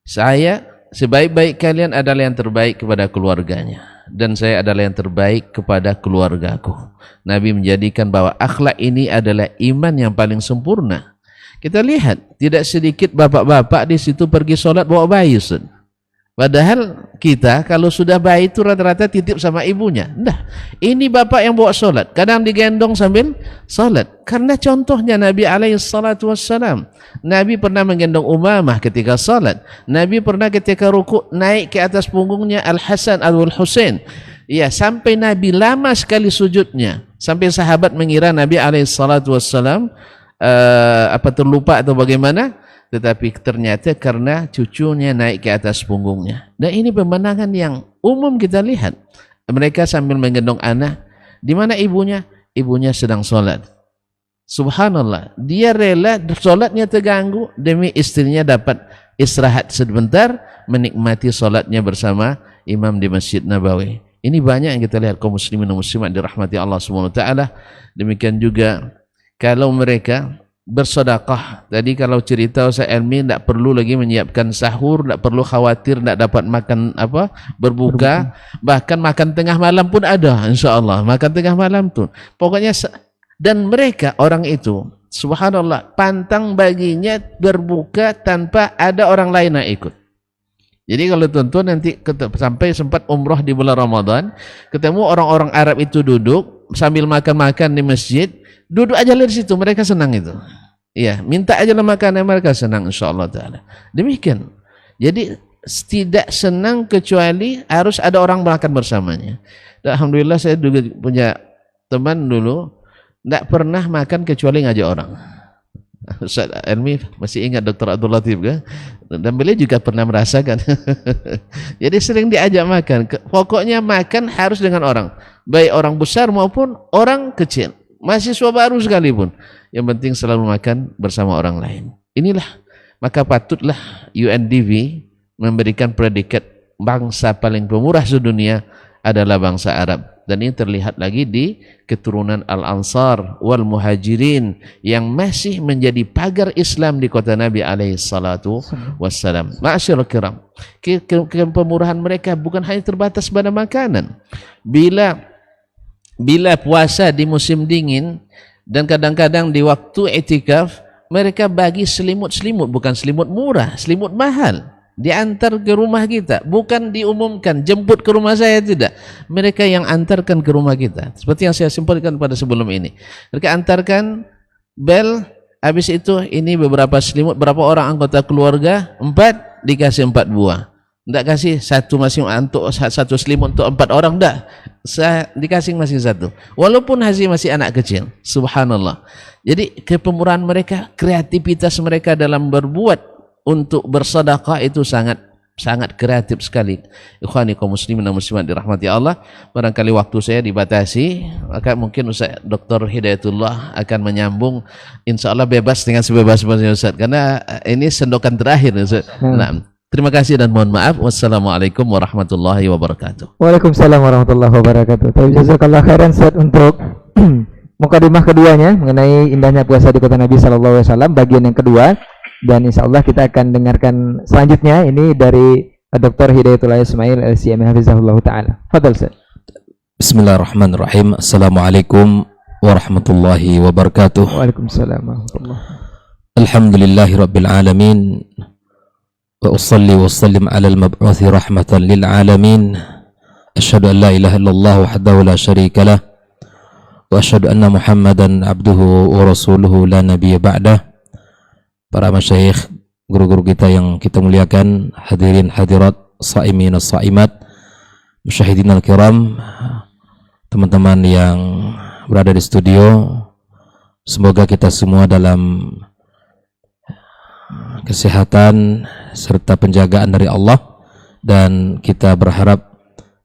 Saya sebaik-baik kalian adalah yang terbaik kepada keluarganya, dan saya adalah yang terbaik kepada keluargaku. Nabi menjadikan bahwa akhlak ini adalah iman yang paling sempurna. Kita lihat tidak sedikit bapak-bapak di situ pergi sholat bawa bayi, Ustaz. Padahal kita kalau sudah bayi itu rata-rata titip sama ibunya. Nah, ini bapak yang bawa sholat, kadang digendong sambil sholat. Karena contohnya Nabi SAW. Nabi pernah menggendong Umamah ketika sholat. Nabi pernah ketika ruku naik ke atas punggungnya Al-Hasan Al-Husain. Ya, sampai Nabi lama sekali sujudnya, sampai sahabat mengira Nabi SAW terlupa atau bagaimana. Tetapi ternyata karena cucunya naik ke atas punggungnya. Dan ini pemandangan yang umum kita lihat. Mereka sambil menggendong anak. Di mana ibunya? Ibunya sedang sholat. Subhanallah, dia rela sholatnya terganggu demi istrinya dapat istirahat sebentar, menikmati sholatnya bersama imam di Masjid Nabawi. Ini banyak yang kita lihat kaum muslimin dan muslimat dirahmati Allah SWT. Demikian juga kalau mereka bersedekah. Tadi kalau cerita Ustaz Elmi, tidak perlu lagi menyiapkan sahur, tidak perlu khawatir tidak dapat makan berbuka, bahkan makan tengah malam pun ada, insyaAllah makan tengah malam pun. Pokoknya, dan mereka orang itu subhanallah pantang baginya berbuka tanpa ada orang lain yang ikut. Jadi kalau tuan-tuan nanti sampai sempat umrah di bulan Ramadan, ketemu orang-orang Arab itu duduk sambil makan-makan di masjid, duduk aja di situ, mereka senang itu. Iya, minta aja makanan, mereka senang insyaallah taala. Demikian. Jadi tidak senang kecuali harus ada orang makan bersamanya. Dan alhamdulillah saya juga punya teman dulu tidak pernah makan kecuali ngajak orang. Ustaz Elmi masih ingat Dr. Abdul Latif kan? Dan beliau juga pernah merasakan. Jadi sering diajak makan. Pokoknya makan harus dengan orang, baik orang besar maupun orang kecil, mahasiswa baru sekalipun. Yang penting selalu makan bersama orang lain. Inilah, maka patutlah UNDV memberikan predikat bangsa paling pemurah sedunia adalah bangsa Arab. dan ini terlihat lagi di keturunan Al-Ansar wal Muhajirin yang masih menjadi pagar Islam di kota Nabi alaihi salatu wassalam. Ma'asyiral kiram, kepemurahan mereka bukan hanya terbatas pada makanan. Bila puasa di musim dingin dan kadang-kadang di waktu i'tikaf, mereka bagi selimut-selimut, bukan selimut murah, selimut mahal, diantar ke rumah kita, bukan diumumkan jemput ke rumah saya, tidak, mereka yang antarkan ke rumah kita. Seperti yang saya simpulkan pada sebelum ini, mereka antarkan bel, habis itu ini beberapa selimut, berapa orang anggota keluarga, 4, dikasih 4 buah. Tidak kasih satu masing untuk satu selimut untuk 4 orang, tidak, saya dikasih masing satu, walaupun Haji masih anak kecil. Subhanallah. Jadi kepemurahan mereka, kreativitas mereka dalam berbuat untuk bersedekah itu sangat kreatif sekali. Ikhwani kaum muslimin dan muslimat dirahmati Allah, barangkali waktu saya dibatasi, maka mungkin Ustaz Dr. Hidayatullah akan menyambung, insyaallah bebas dengan sebebas-bebasnya Ustaz, karena ini sendokan terakhir Ustaz. Nah, terima kasih dan mohon maaf. Wassalamualaikum warahmatullahi wabarakatuh. Waalaikumsalam warahmatullahi wabarakatuh. Jazakallah khairan Ustaz untuk mukadimah keduanya mengenai indahnya puasa di kota Nabi sallallahu alaihi wasallam, bagian yang kedua, dan insyaallah kita akan dengarkan selanjutnya ini dari Dr. Hidayatullah Ismail LCM hafizahullah taala. Fadhal Ustaz. Bismillahirrahmanirrahim. Assalamualaikum warahmatullahi wabarakatuh. Waalaikumsalam warahmatullahi. Alhamdulillahirabbil alamin. Wa usalli wa sallim ala al-mab'uthi rahmatan lil alamin. Asyhadu an la ilaha illallah wahdahu la syarika lah. Wa asyhadu anna Muhammadan abduhu wa rasuluhu la nabiyya ba'dah. Para masyayikh, guru-guru kita yang kita muliakan, hadirin hadirat, shaimin shaimat, musyahidin al-kiram, teman-teman yang berada di studio, semoga kita semua dalam kesehatan serta penjagaan dari Allah, dan kita berharap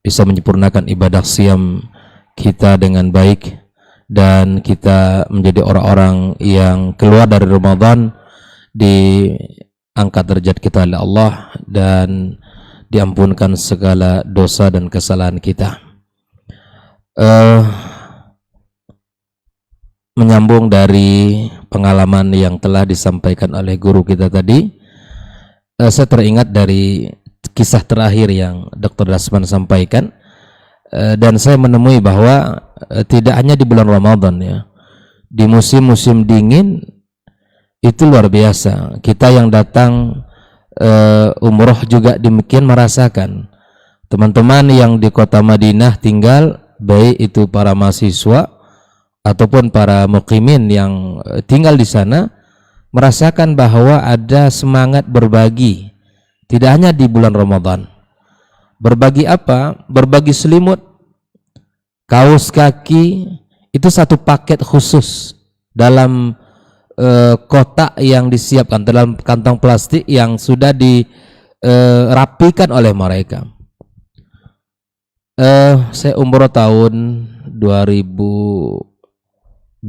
bisa menyempurnakan ibadah siam kita dengan baik, dan kita menjadi orang-orang yang keluar dari Ramadan diangkat derajat kita oleh Allah dan diampunkan segala dosa dan kesalahan kita. Menyambung dari pengalaman yang telah disampaikan oleh guru kita tadi, saya teringat dari kisah terakhir yang Dr. Dasman sampaikan, dan saya menemui bahwa tidak hanya di bulan Ramadan ya, di musim-musim dingin itu luar biasa. Kita yang datang umroh juga demikian merasakan. Teman-teman yang di kota Madinah tinggal, baik itu para mahasiswa ataupun para muqimin yang tinggal di sana, merasakan bahwa ada semangat berbagi. Tidak hanya di bulan Ramadan. Berbagi apa? Berbagi selimut, kaos kaki, itu satu paket khusus dalam kotak yang disiapkan dalam kantong plastik yang sudah dirapikan oleh mereka. Saya umroh tahun 2018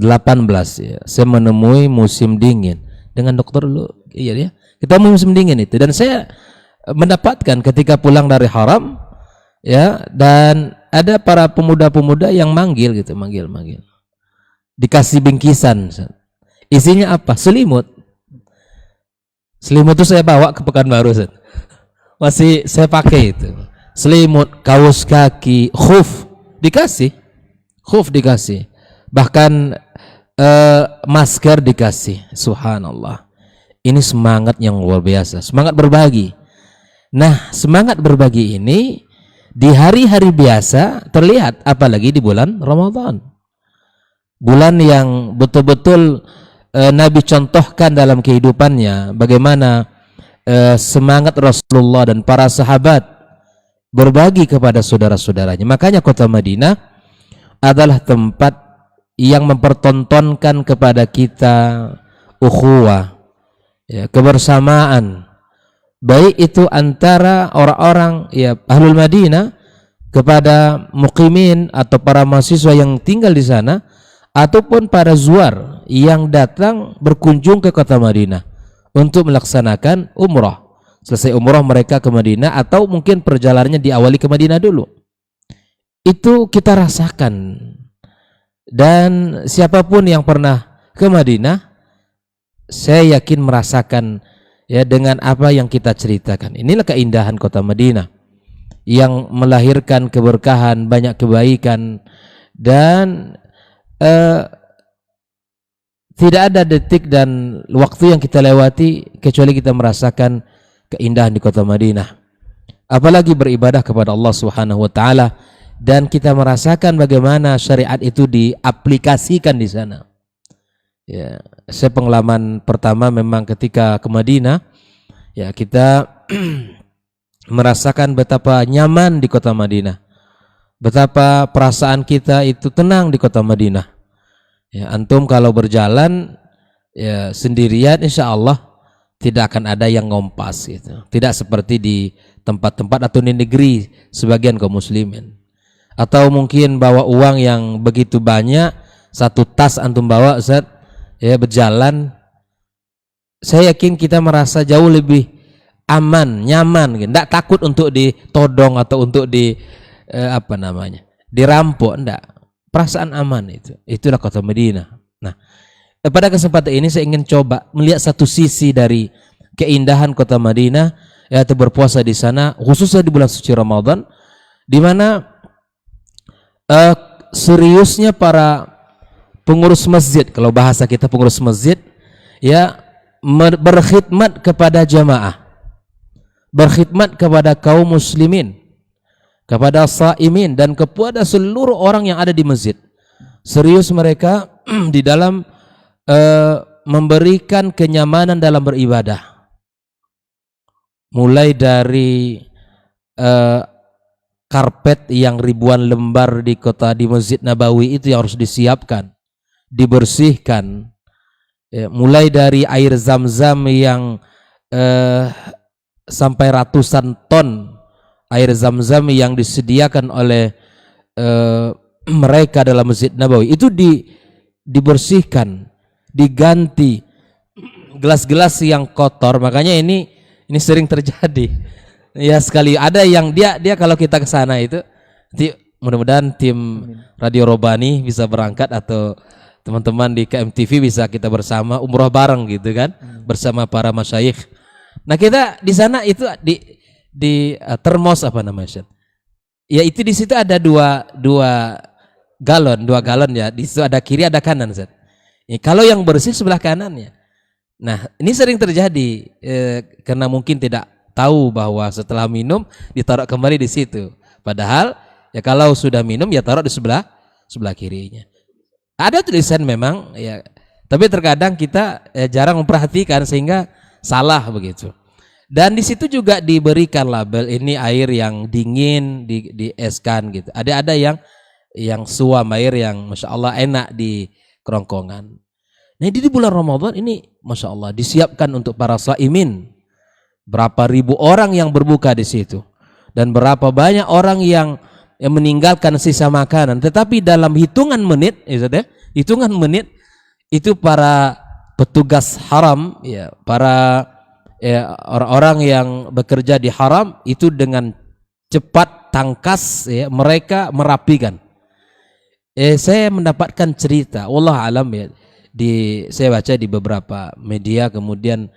ya. Saya menemui musim dingin dengan dokter dulu. Iya ya. Kita musim dingin itu, dan saya mendapatkan ketika pulang dari haram ya, dan ada para pemuda-pemuda yang manggil gitu, manggil. Dikasih bingkisan. Isinya apa? Selimut. Selimut itu saya bawa ke Pekanbaru, masih saya pakai itu. Selimut, kaos kaki, khuf dikasih, bahkan masker dikasih. Subhanallah. Ini semangat yang luar biasa, semangat berbagi. Nah, semangat berbagi ini di hari-hari biasa terlihat, apalagi di bulan Ramadan, bulan yang betul-betul Nabi contohkan dalam kehidupannya bagaimana semangat Rasulullah dan para sahabat berbagi kepada saudara-saudaranya. Makanya kota Madinah adalah tempat yang mempertontonkan kepada kita ukhuwah ya, kebersamaan, baik itu antara orang-orang ya ahlul Madinah kepada muqimin atau para mahasiswa yang tinggal di sana, ataupun para zuar yang datang berkunjung ke kota Madinah untuk melaksanakan umrah. Selesai umrah mereka ke Madinah, atau mungkin perjalanannya diawali ke Madinah dulu. itu kita rasakan. Dan siapapun yang pernah ke Madinah, saya yakin merasakan ya dengan apa yang kita ceritakan. Inilah keindahan kota Madinah yang melahirkan keberkahan, banyak kebaikan, dan tidak ada detik dan waktu yang kita lewati kecuali kita merasakan keindahan di kota Madinah. Apalagi beribadah kepada Allah Subhanahu wa taala dan kita merasakan bagaimana syariat itu diaplikasikan di sana. Ya, saya pengalaman pertama memang ketika ke Madinah, ya kita merasakan betapa nyaman di kota Madinah. Betapa perasaan kita itu tenang di kota Madinah. Ya, antum kalau berjalan ya sendirian insya Allah tidak akan ada yang ngompas gitu. Tidak seperti di tempat-tempat atau di negeri sebagian kaum muslimin. Atau mungkin bawa uang yang begitu banyak, satu tas antum bawa Ustaz, ya berjalan. Saya yakin kita merasa jauh lebih aman, nyaman gitu. Enggak takut untuk ditodong atau untuk dirampok, enggak. Perasaan aman itu. Itulah kota Madinah. Nah, pada kesempatan ini saya ingin coba melihat satu sisi dari keindahan kota Madinah, yaitu berpuasa di sana, khususnya di bulan suci Ramadan, di mana seriusnya para pengurus masjid, kalau bahasa kita pengurus masjid, ya berkhidmat kepada jamaah, berkhidmat kepada kaum muslimin, kepada saimin dan kepada seluruh orang yang ada di masjid. Serius mereka di dalam memberikan kenyamanan dalam beribadah. Mulai dari karpet yang ribuan lembar di Masjid Nabawi itu yang harus disiapkan, dibersihkan. Ya, mulai dari air zam-zam yang sampai ratusan ton air zam-zam yang disediakan oleh mereka dalam Masjid Nabawi itu dibersihkan, diganti gelas-gelas yang kotor. Makanya ini sering terjadi. Ya sekali ada yang dia kalau kita ke sana itu, mudah-mudahan tim Radio Robani bisa berangkat atau teman-teman di KMTV bisa kita bersama umroh bareng gitu kan, bersama para masyayikh. Nah kita di sana itu di termos apa namanya? Ya itu di situ ada dua galon ya. Di situ ada kiri ada kanan, Ustaz. Ya, kalau yang bersih sebelah kanannya. Nah ini sering terjadi karena mungkin tidak tahu bahwa setelah minum ditaruh kembali di situ. Padahal ya kalau sudah minum ya taruh di sebelah kirinya. Ada tulisan memang ya, tapi terkadang kita jarang memperhatikan sehingga salah begitu. Dan di situ juga diberikan label ini air yang dingin dieskan gitu. Ada yang suam air yang masya Allah enak di kerongkongan. Nah di bulan Ramadan ini masya Allah disiapkan untuk para shaimin. Berapa ribu orang yang berbuka di situ dan berapa banyak orang yang meninggalkan sisa makanan. Tetapi dalam hitungan menit itu para petugas haram ya, para orang-orang yang bekerja di haram itu dengan cepat tangkas ya, mereka merapikan. Saya mendapatkan cerita wallah alam ya, saya baca di beberapa media, kemudian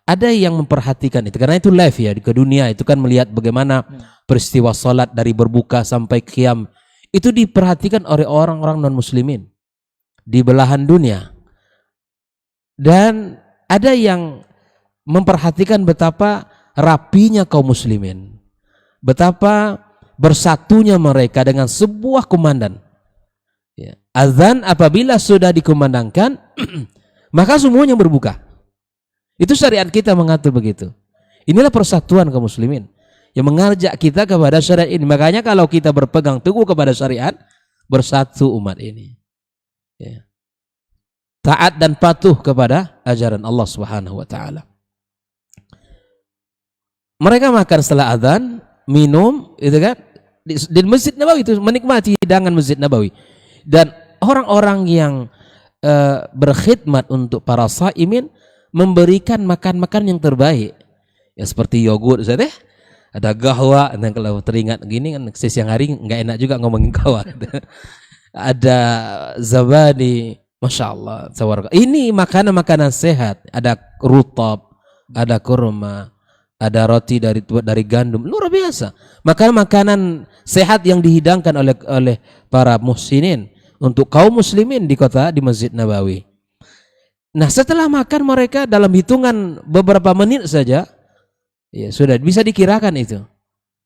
ada yang memperhatikan itu karena itu live ya ke dunia itu kan, melihat bagaimana peristiwa salat dari berbuka sampai qiyam itu diperhatikan oleh orang-orang non muslimin di belahan dunia. Dan ada yang memperhatikan betapa rapinya kaum muslimin, betapa bersatunya mereka dengan sebuah komandan ya. Azan apabila sudah dikumandangkan maka semuanya berbuka. Itu syariat kita mengatur begitu. Inilah persatuan kaum muslimin yang mengajak kita kepada syariat ini. Makanya kalau kita berpegang teguh kepada syariat, bersatu umat ini ya. Taat dan patuh kepada ajaran Allah Subhanahu wa taala. Mereka makan setelah azan, minum itu kan di Masjid Nabawi itu, menikmati hidangan Masjid Nabawi. Dan orang-orang yang berkhidmat untuk para shaimin memberikan makan-makan yang terbaik ya, seperti yogurt ada gahwa. Dan kalau teringat gini kan siang hari nggak enak juga ngomongin gahwa. Ada zabadi, masya Allah. Ini makanan-makanan sehat. Ada rutab, ada kurma, ada roti dari gandum, luar biasa. Makanan-makanan sehat yang dihidangkan oleh para muhsinin untuk kaum muslimin di Masjid Nabawi. Nah, setelah makan mereka dalam hitungan beberapa menit saja, ya sudah bisa dikirakan itu.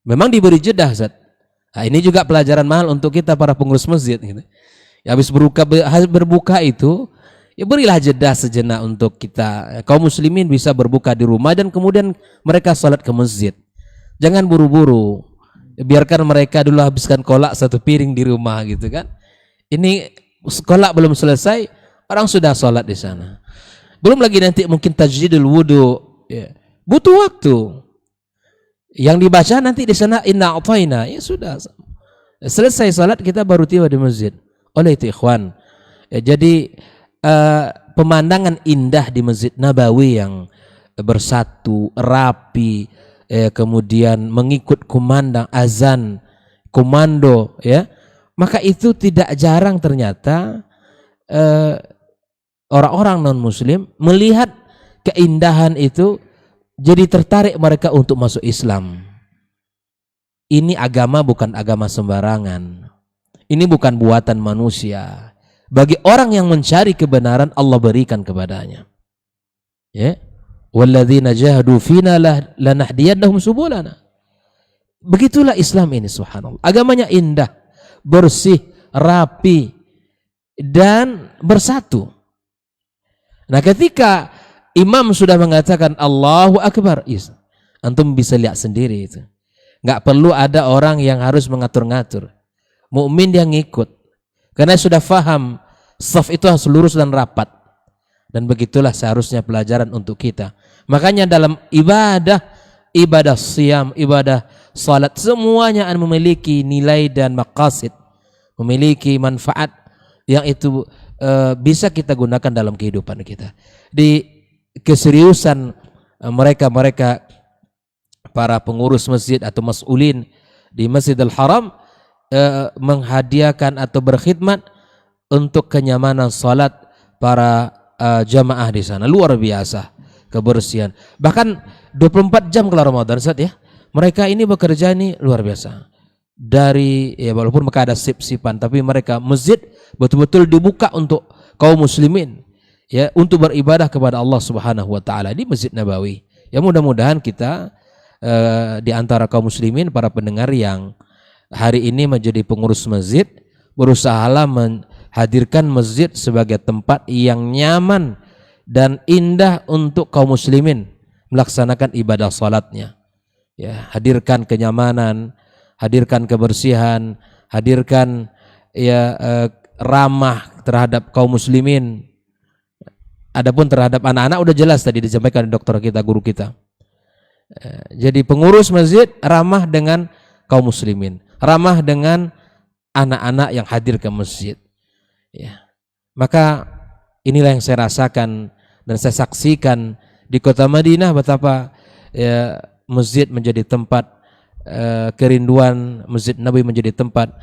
Memang diberi jeda, Ustaz. Nah, ini juga pelajaran mahal untuk kita para pengurus masjid gitu. Ya, habis berbuka itu, ya berilah jeda sejenak untuk kita kaum muslimin bisa berbuka di rumah dan kemudian mereka sholat ke masjid. Jangan buru-buru. Biarkan mereka dulu habiskan kolak 1 piring di rumah gitu kan. Ini kolak belum selesai, orang sudah sholat di sana. Belum lagi nanti mungkin tajdidul wudu, ya. Butuh waktu. Yang dibaca nanti di sana inna a'tayna, ya sudah. Selesai salat kita baru tiba di masjid. Oleh itu ikhwan, ya, jadi pemandangan indah di Masjid Nabawi yang bersatu, rapi, kemudian mengikut kumandang azan, komando, ya. Maka itu tidak jarang ternyata orang-orang non-muslim melihat keindahan itu, jadi tertarik mereka untuk masuk Islam. Ini agama bukan agama sembarangan. Ini bukan buatan manusia. Bagi orang yang mencari kebenaran, Allah berikan kepadanya. Ya. Walladzina jahadu fina lanahdiyannahum subulana. Begitulah Islam ini, subhanallah. Agamanya indah, bersih, rapi, dan bersatu. Nah, ketika imam sudah mengatakan Allahu Akbar, antum bisa lihat sendiri itu. Nggak perlu ada orang yang harus mengatur-ngatur. Mukmin dia ngikut. Karena sudah faham saf itu harus lurus dan rapat. Dan begitulah seharusnya pelajaran untuk kita. Makanya dalam ibadah siyam, ibadah salat, semuanya memiliki nilai dan maqasid, memiliki manfaat yang itu bisa kita gunakan dalam kehidupan kita. Di keseriusan mereka para pengurus masjid atau mas'ulin di Masjidil Haram menghadiahkan atau berkhidmat untuk kenyamanan salat para jamaah di sana. Luar biasa kebersihan. Bahkan 24 jam kalau Ramadan, Ustaz, ya. Mereka ini bekerja ini luar biasa. Dari ya walaupun mereka ada sip-sipan, tapi mereka masjid betul-betul dibuka untuk kaum muslimin, ya, untuk beribadah kepada Allah Subhanahu wa taala di Masjid Nabawi. Ya, mudah-mudahan kita di antara kaum muslimin, para pendengar yang hari ini menjadi pengurus masjid, berusahalah menghadirkan masjid sebagai tempat yang nyaman dan indah untuk kaum muslimin melaksanakan ibadah salatnya. Ya, hadirkan kenyamanan, hadirkan kebersihan, hadirkan ya ramah terhadap kaum muslimin. Adapun terhadap anak-anak udah jelas tadi disampaikan dokter kita, guru kita. Jadi pengurus masjid ramah dengan kaum muslimin, ramah dengan anak-anak yang hadir ke masjid. Ya. Maka inilah yang saya rasakan dan saya saksikan di kota Madinah, betapa ya, masjid menjadi tempat kerinduan, Masjid Nabi menjadi tempat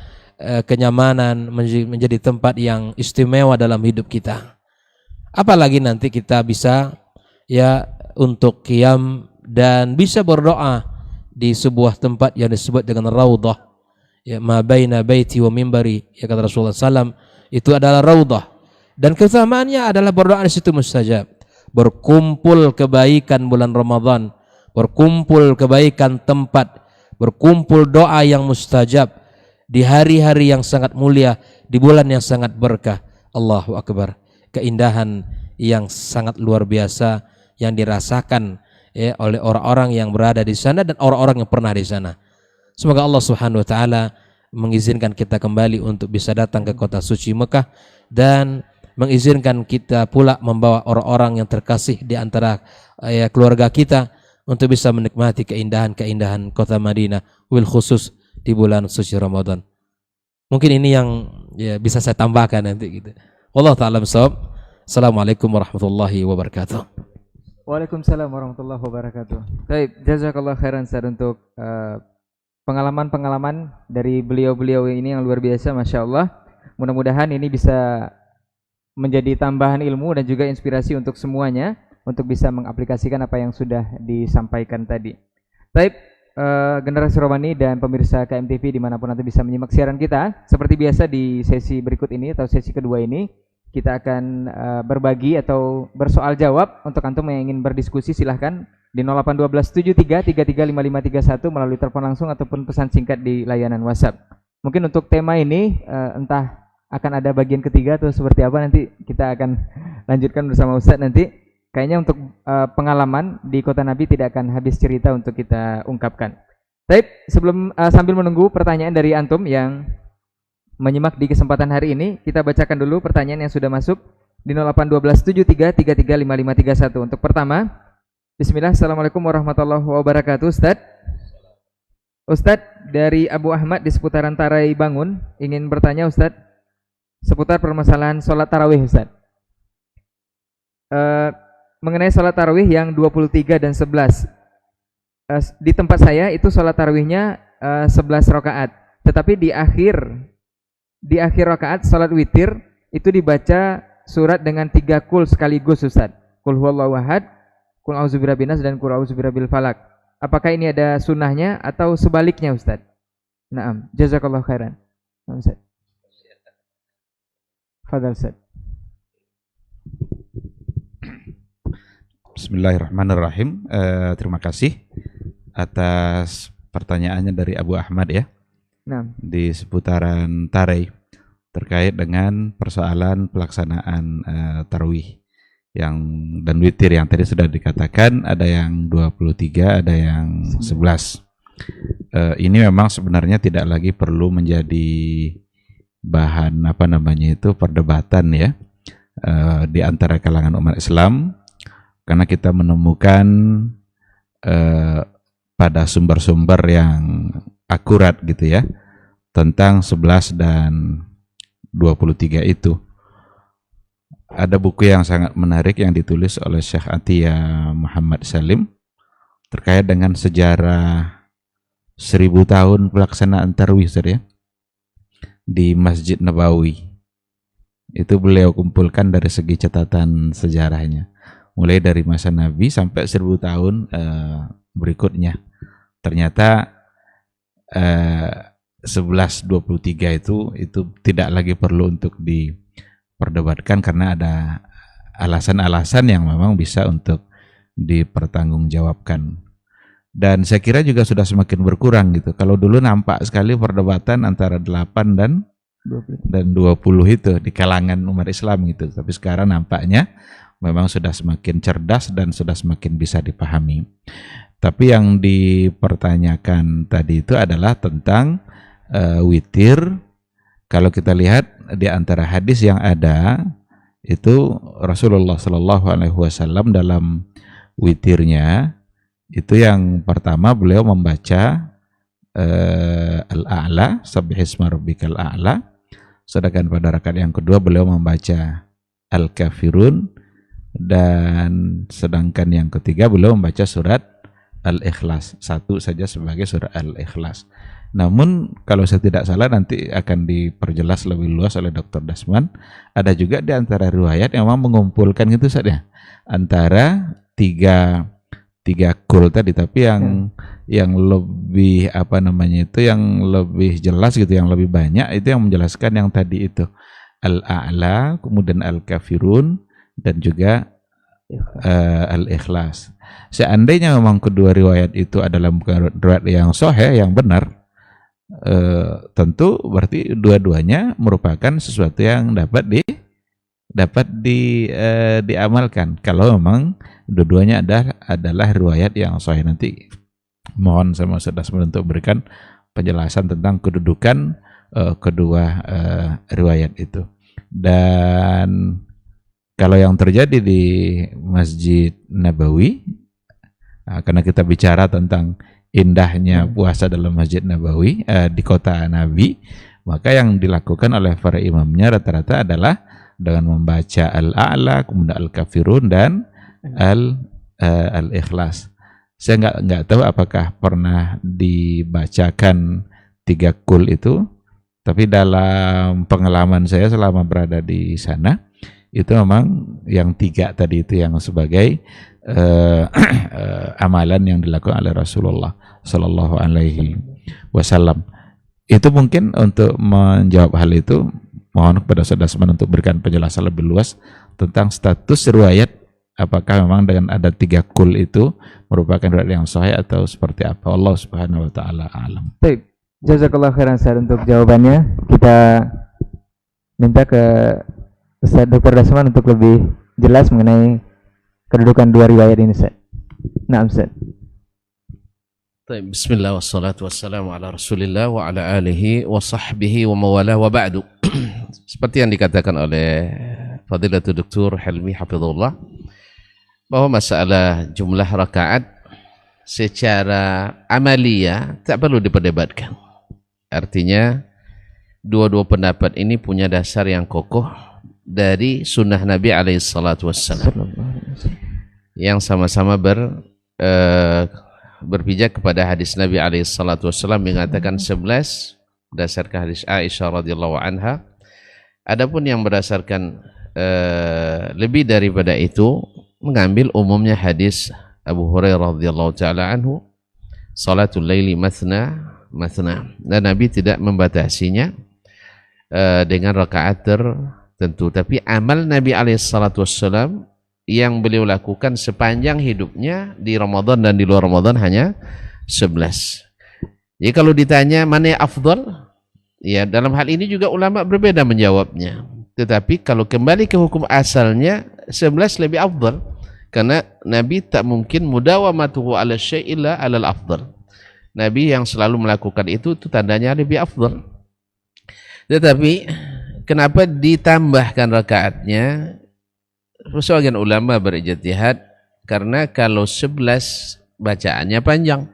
kenyamanan, menjadi tempat yang istimewa dalam hidup kita. Apalagi nanti kita bisa ya untuk qiyam dan bisa berdoa di sebuah tempat yang disebut dengan raudhah, ya, ma baina baiti wa mimbari, ya kata Rasulullah SAW, itu adalah raudhah, dan keutamaannya adalah berdoa di situ mustajab. Berkumpul kebaikan bulan Ramadan, berkumpul kebaikan tempat, berkumpul doa yang mustajab di hari-hari yang sangat mulia, di bulan yang sangat berkah. Allahu Akbar. Keindahan yang sangat luar biasa yang dirasakan ya, oleh orang-orang yang berada di sana dan orang-orang yang pernah di sana. Semoga Allah Subhanahu wa taala mengizinkan kita kembali untuk bisa datang ke kota suci Mekah, dan mengizinkan kita pula membawa orang-orang yang terkasih di antara ya, keluarga kita untuk bisa menikmati keindahan-keindahan kota Madinah, wil khusus di bulan suci Ramadan. Mungkin ini yang ya, bisa saya tambahkan nanti gitu. Wallahu ta'ala bishawab. Assalamualaikum warahmatullahi wabarakatuh. Waalaikumsalam warahmatullahi wabarakatuh. Baik, jazakallah khairan Ustaz untuk pengalaman-pengalaman dari beliau-beliau ini yang luar biasa, Masya Allah. Mudah-mudahan ini bisa menjadi tambahan ilmu dan juga inspirasi untuk semuanya untuk bisa mengaplikasikan apa yang sudah disampaikan tadi. Baik, generasi Romani dan pemirsa KMTV dimanapun nanti bisa menyimak siaran kita. Seperti biasa di sesi berikut ini atau sesi kedua ini kita akan berbagi atau bersoal jawab. Untuk antum yang ingin berdiskusi silahkan di 081273335531 melalui telepon langsung ataupun pesan singkat di layanan WhatsApp. Mungkin untuk tema ini entah akan ada bagian ketiga atau seperti apa, nanti kita akan lanjutkan bersama Ustadz nanti. Kayaknya untuk pengalaman di Kota Nabi tidak akan habis cerita untuk kita ungkapkan. Baik, sebelum sambil menunggu pertanyaan dari antum yang menyimak di kesempatan hari ini, kita bacakan dulu pertanyaan yang sudah masuk di 081273335531. Untuk pertama, bismillah, assalamualaikum warahmatullahi wabarakatuh. Ustadz dari Abu Ahmad di seputaran Tarai Bangun ingin bertanya Ustadz seputar permasalahan sholat tarawih Ustadz. Mengenai sholat tarawih yang 23 dan 11, di tempat saya itu sholat tarawihnya 11 rakaat, tetapi di akhir rakaat sholat witir itu dibaca surat dengan 3 kul sekaligus Ustaz. Kul huwallahu ahad, kul a'udzubirabbinas, dan kul a'udzubirabbil falak. Apakah ini ada sunnahnya atau sebaliknya Ustaz? Naam, jazakallahu khairan. Ustaz. Fadhal Ustaz. Bismillahirrahmanirrahim. Terima kasih atas pertanyaannya dari Abu Ahmad ya. Nah, di seputaran Tarai terkait dengan persoalan pelaksanaan tarawih dan witir yang tadi sudah dikatakan, ada yang 23, ada yang 11. Ini memang sebenarnya tidak lagi perlu menjadi bahan perdebatan ya di antara kalangan umat Islam. Karena kita menemukan pada sumber-sumber yang akurat gitu ya tentang 11 dan 23 itu. Ada buku yang sangat menarik yang ditulis oleh Syekh Atiyah Muhammad Salim terkait dengan sejarah 1000 tahun pelaksanaan tarawih ya, di Masjid Nabawi. Itu beliau kumpulkan dari segi catatan sejarahnya, mulai dari masa Nabi sampai 1000 tahun berikutnya. Ternyata 11-23 itu tidak lagi perlu untuk diperdebatkan karena ada alasan-alasan yang memang bisa untuk dipertanggungjawabkan. Dan saya kira juga sudah semakin berkurang gitu. Kalau dulu nampak sekali perdebatan antara 8 dan 20 itu di kalangan umat Islam gitu. Tapi sekarang nampaknya memang sudah semakin cerdas dan sudah semakin bisa dipahami. Tapi yang dipertanyakan tadi itu adalah tentang witir. Kalau kita lihat di antara hadis yang ada itu Rasulullah SAW dalam witirnya itu yang pertama beliau membaca Al-A'la, Sabbihisma rabbikal a'la. Sedangkan pada rakaat yang kedua beliau membaca Al-Kafirun, dan sedangkan yang ketiga beliau membaca surat Al-Ikhlas, satu saja sebagai surat Al-Ikhlas. Namun kalau saya tidak salah nanti akan diperjelas lebih luas oleh Dr. Dasman, ada juga di antara riwayat yang memang mengumpulkan gitu saja antara tiga kul tadi, tapi yang lebih yang lebih jelas gitu, yang lebih banyak itu yang menjelaskan yang tadi itu Al-A'la, kemudian Al-Kafirun, dan juga Al-Ikhlas. Seandainya memang kedua riwayat itu adalah bukan riwayat yang sahih, yang benar, tentu berarti dua-duanya merupakan sesuatu yang dapat diamalkan. Kalau memang dua-duanya adalah riwayat yang sahih. Nanti mohon sama Ustaz untuk berikan penjelasan tentang kedudukan kedua riwayat itu. Dan kalau yang terjadi di Masjid Nabawi, karena kita bicara tentang indahnya puasa dalam Masjid Nabawi di kota Nabi, maka yang dilakukan oleh para imamnya rata-rata adalah dengan membaca Al-A'la, kemudian Al-Kafirun, dan Al-Ikhlas. Saya nggak tahu apakah pernah dibacakan 3 kul itu, tapi dalam pengalaman saya selama berada di sana, itu memang yang 3 tadi itu yang sebagai amalan yang dilakukan oleh Rasulullah Sallallahu Alaihi Wasallam. Itu mungkin untuk menjawab hal itu, mohon kepada Ustaz Dasman untuk berikan penjelasan lebih luas tentang status riwayat, apakah memang dengan ada 3 kul itu merupakan riwayat yang sahih atau seperti apa. Allah Subhanahu wa taala alam. Baik, jazakallah khairan Ustaz untuk jawabannya. Kita minta ke Ustaz Dr. Dasman untuk lebih jelas mengenai kedudukan 2 riwayat ini, Ustaz. Nah, Ustaz. Bismillah wassalatu wassalamu ala Rasulillah wa ala alihi wa sahbihi wa mawala wa ba'du. Seperti yang dikatakan oleh Fadilatul Dr. Helmi Hafizullah, bahwa masalah jumlah rakaat secara amalia tak perlu diperdebatkan. Artinya dua-dua pendapat ini punya dasar yang kokoh dari sunnah Nabi alaihissalatu wassalam, yang sama-sama berpijak kepada hadis Nabi alaihissalatu wassalam mengatakan 11 berdasarkan hadis Aisyah radhiyallahu anha. Adapun yang berdasarkan lebih daripada itu, mengambil umumnya hadis Abu Hurairah radhiyallahu taala anhu, salatul laili mathna mathna, dan Nabi tidak membatasinya dengan rakaat tertentu. Tapi amal Nabi alaihissalatu wassalam yang beliau lakukan sepanjang hidupnya di Ramadan dan di luar Ramadan hanya 11. Jadi kalau ditanya mana yang afdal, ya dalam hal ini juga ulama berbeda menjawabnya. Tetapi kalau kembali ke hukum asalnya, 11 lebih afdal, karena Nabi tak mungkin mudawamatuhu ala syai' illa alal afdal. Nabi yang selalu melakukan itu tandanya lebih afdal. Tetapi kenapa ditambahkan rakaatnya? Sebagian ulama berijtihad karena kalau 11 bacaannya panjang.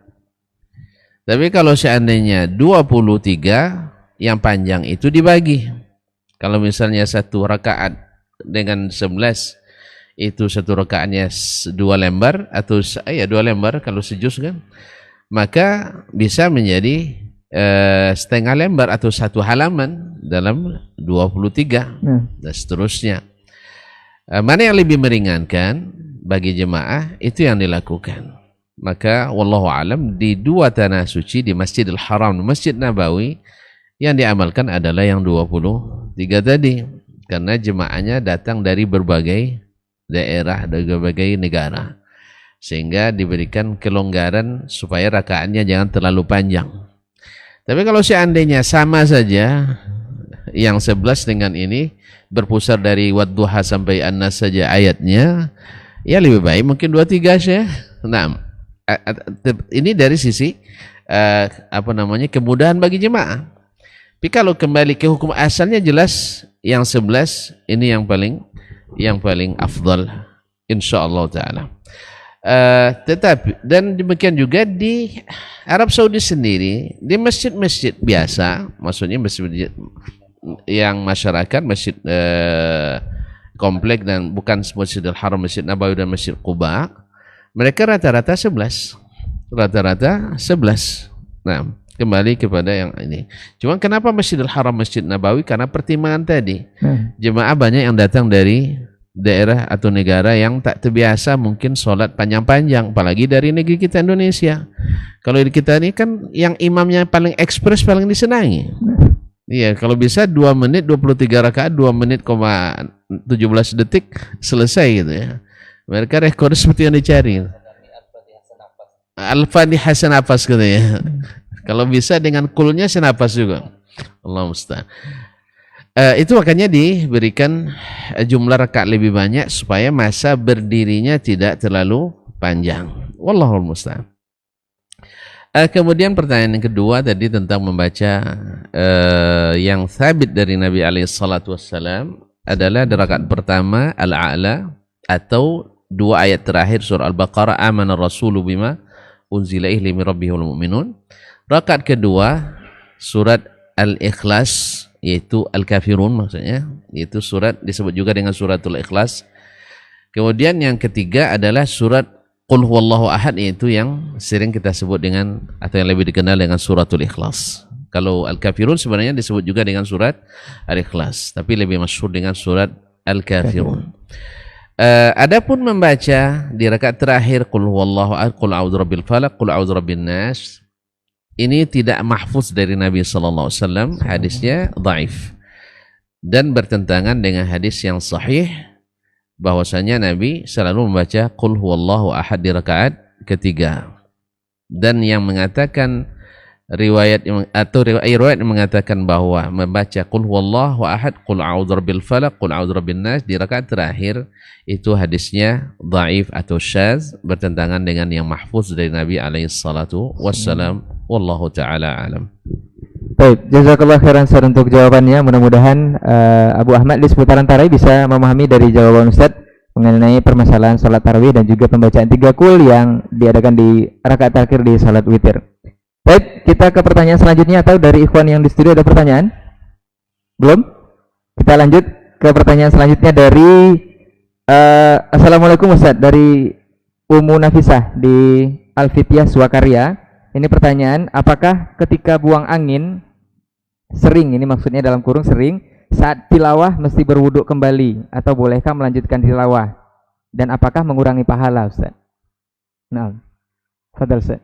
Tapi kalau seandainya 23, yang panjang itu dibagi. Kalau misalnya 1 rakaat dengan 11 itu 1 rakaatnya 2 lembar atau 2 lembar kalau sejuz kan, maka bisa menjadi setengah lembar atau 1 halaman dalam 23 dan seterusnya. Mana yang lebih meringankan bagi jemaah, itu yang dilakukan. Maka wallahu alam, di 2 tanah suci, di Masjidil Haram dan Masjid Nabawi, yang diamalkan adalah yang 23 tadi, karena jemaahnya datang dari berbagai daerah, dari berbagai negara, sehingga diberikan kelonggaran supaya rakaatnya jangan terlalu panjang. Tapi kalau seandainya sama saja yang 11 dengan ini, berpusar dari Wadduha sampai An-Nas saja ayatnya, ya lebih baik mungkin 2-3 saja. Nah, ini dari sisi kemudahan bagi jemaah. Tapi kalau kembali ke hukum asalnya, jelas yang 11 ini yang paling afdal insyaallah taala. Tetapi dan demikian juga di Arab Saudi sendiri, di masjid-masjid biasa, maksudnya masjid yang masyarakat, masjid komplek dan bukan Masjidil Haram, Masjid Nabawi dan Masjid Quba, mereka rata-rata 11. Nah, kembali kepada yang ini. Cuma kenapa Masjidil Haram, Masjid Nabawi? Karena pertimbangan tadi. Jemaah banyak yang datang dari daerah atau negara yang tak terbiasa mungkin sholat panjang-panjang, apalagi dari negeri kita Indonesia. Kalau di kita ini kan yang imamnya paling ekspres, paling disenangi. Iya, kalau bisa 2 menit 23 rakaat, 2 menit, 17 detik selesai gitu ya. Mereka rekor seperti yang dicari. Al-Fatihah senafas gitu ya. Kalau bisa dengan kulnya senafas juga. Allah musta'an. Itu makanya diberikan jumlah rakaat lebih banyak supaya masa berdirinya tidak terlalu panjang. Wallahul musta'an. Kemudian pertanyaan yang kedua tadi tentang membaca yang sabit dari Nabi alaihissalatu wassalam adalah di rakaat pertama Al-A'la atau 2 ayat terakhir surah Al-Baqarah, amana rasulu bima unzila ilaihi min rabbihil mu'minun. Rakaat kedua surat Al-Ikhlas, yaitu Al-Kafirun maksudnya, yaitu surat disebut juga dengan suratul Ikhlas. Kemudian yang ketiga adalah surat Qul huwallahu ahad itu yang sering kita sebut dengan atau yang lebih dikenal dengan suratul Ikhlas. Kalau Al-Kafirun sebenarnya disebut juga dengan surat Al-Ikhlas, tapi lebih masyhur dengan surat Al-Kafirun. Adapun membaca di rakaat terakhir Qul huwallahu ahad, Qul a'udzu birabbil falaq, Qul a'udzu birabbin nas, ini tidak mahfuz dari Nabi sallallahu alaihi wasallam, hadisnya dhaif dan bertentangan dengan hadis yang sahih bahwasanya Nabi selalu membaca Qul huwallahu ahad di rakaat ketiga. Dan yang mengatakan riwayat yang mengatakan bahwa membaca Qul huwallahu ahad, Qul a'udzu birabbil falaq, Qul a'udzu birabbin nas di rakaat terakhir itu hadisnya dhaif atau syadz, bertentangan dengan yang mahfuz dari Nabi alaihi salatu wassalam. Wallahu taala alam. Baik, jazakallah khairan Ustaz untuk jawabannya. Mudah-mudahan Abu Ahmad di seputaran tarawih bisa memahami dari jawaban Ustaz mengenai permasalahan salat tarawih dan juga pembacaan 3 qul yang diadakan di rakaat terakhir di salat witir. Baik, kita ke pertanyaan selanjutnya, atau dari ikhwan yang di studio ada pertanyaan? Belum? Kita lanjut ke pertanyaan selanjutnya dari Assalamualaikum Ustaz, dari Ummu Nafisah di Al-Fityah Swakarya. Ini pertanyaan, apakah ketika buang angin sering, ini maksudnya dalam kurung sering, saat tilawah mesti berwuduk kembali atau bolehkah melanjutkan tilawah, dan apakah mengurangi pahala Ustaz? Nah, fadal Ustaz.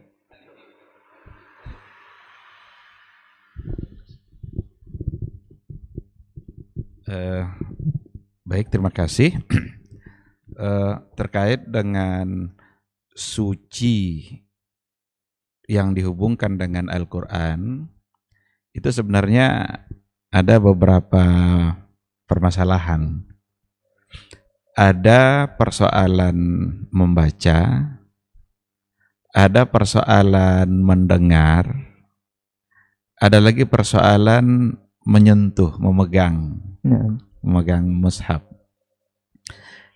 Baik, terima kasih. Terkait dengan suci yang dihubungkan dengan Al-Quran, itu sebenarnya ada beberapa permasalahan. Ada persoalan membaca, ada persoalan mendengar, ada lagi persoalan menyentuh, memegang mushaf.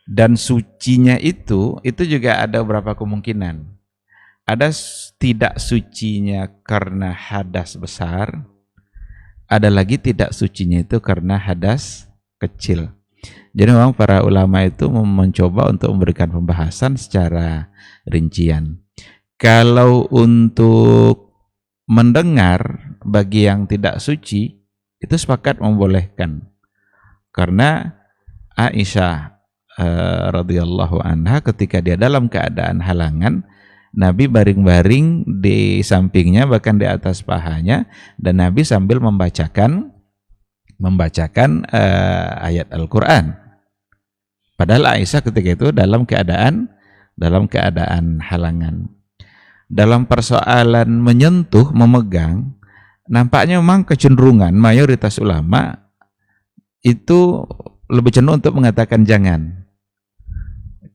Dan sucinya itu juga ada beberapa kemungkinan. Ada tidak sucinya karena hadas besar, ada lagi tidak sucinya itu karena hadas kecil. Jadi memang para ulama itu mencoba untuk memberikan pembahasan secara rincian. Kalau untuk mendengar bagi yang tidak suci, itu sepakat membolehkan. Karena Aisyah radhiyallahu anha ketika dia dalam keadaan halangan, Nabi baring-baring di sampingnya, bahkan di atas pahanya, dan Nabi sambil membacakan ayat Al-Quran. Padahal Aisyah ketika itu dalam keadaan halangan. Dalam persoalan menyentuh, memegang, nampaknya memang kecenderungan mayoritas ulama itu lebih cenderung untuk mengatakan jangan.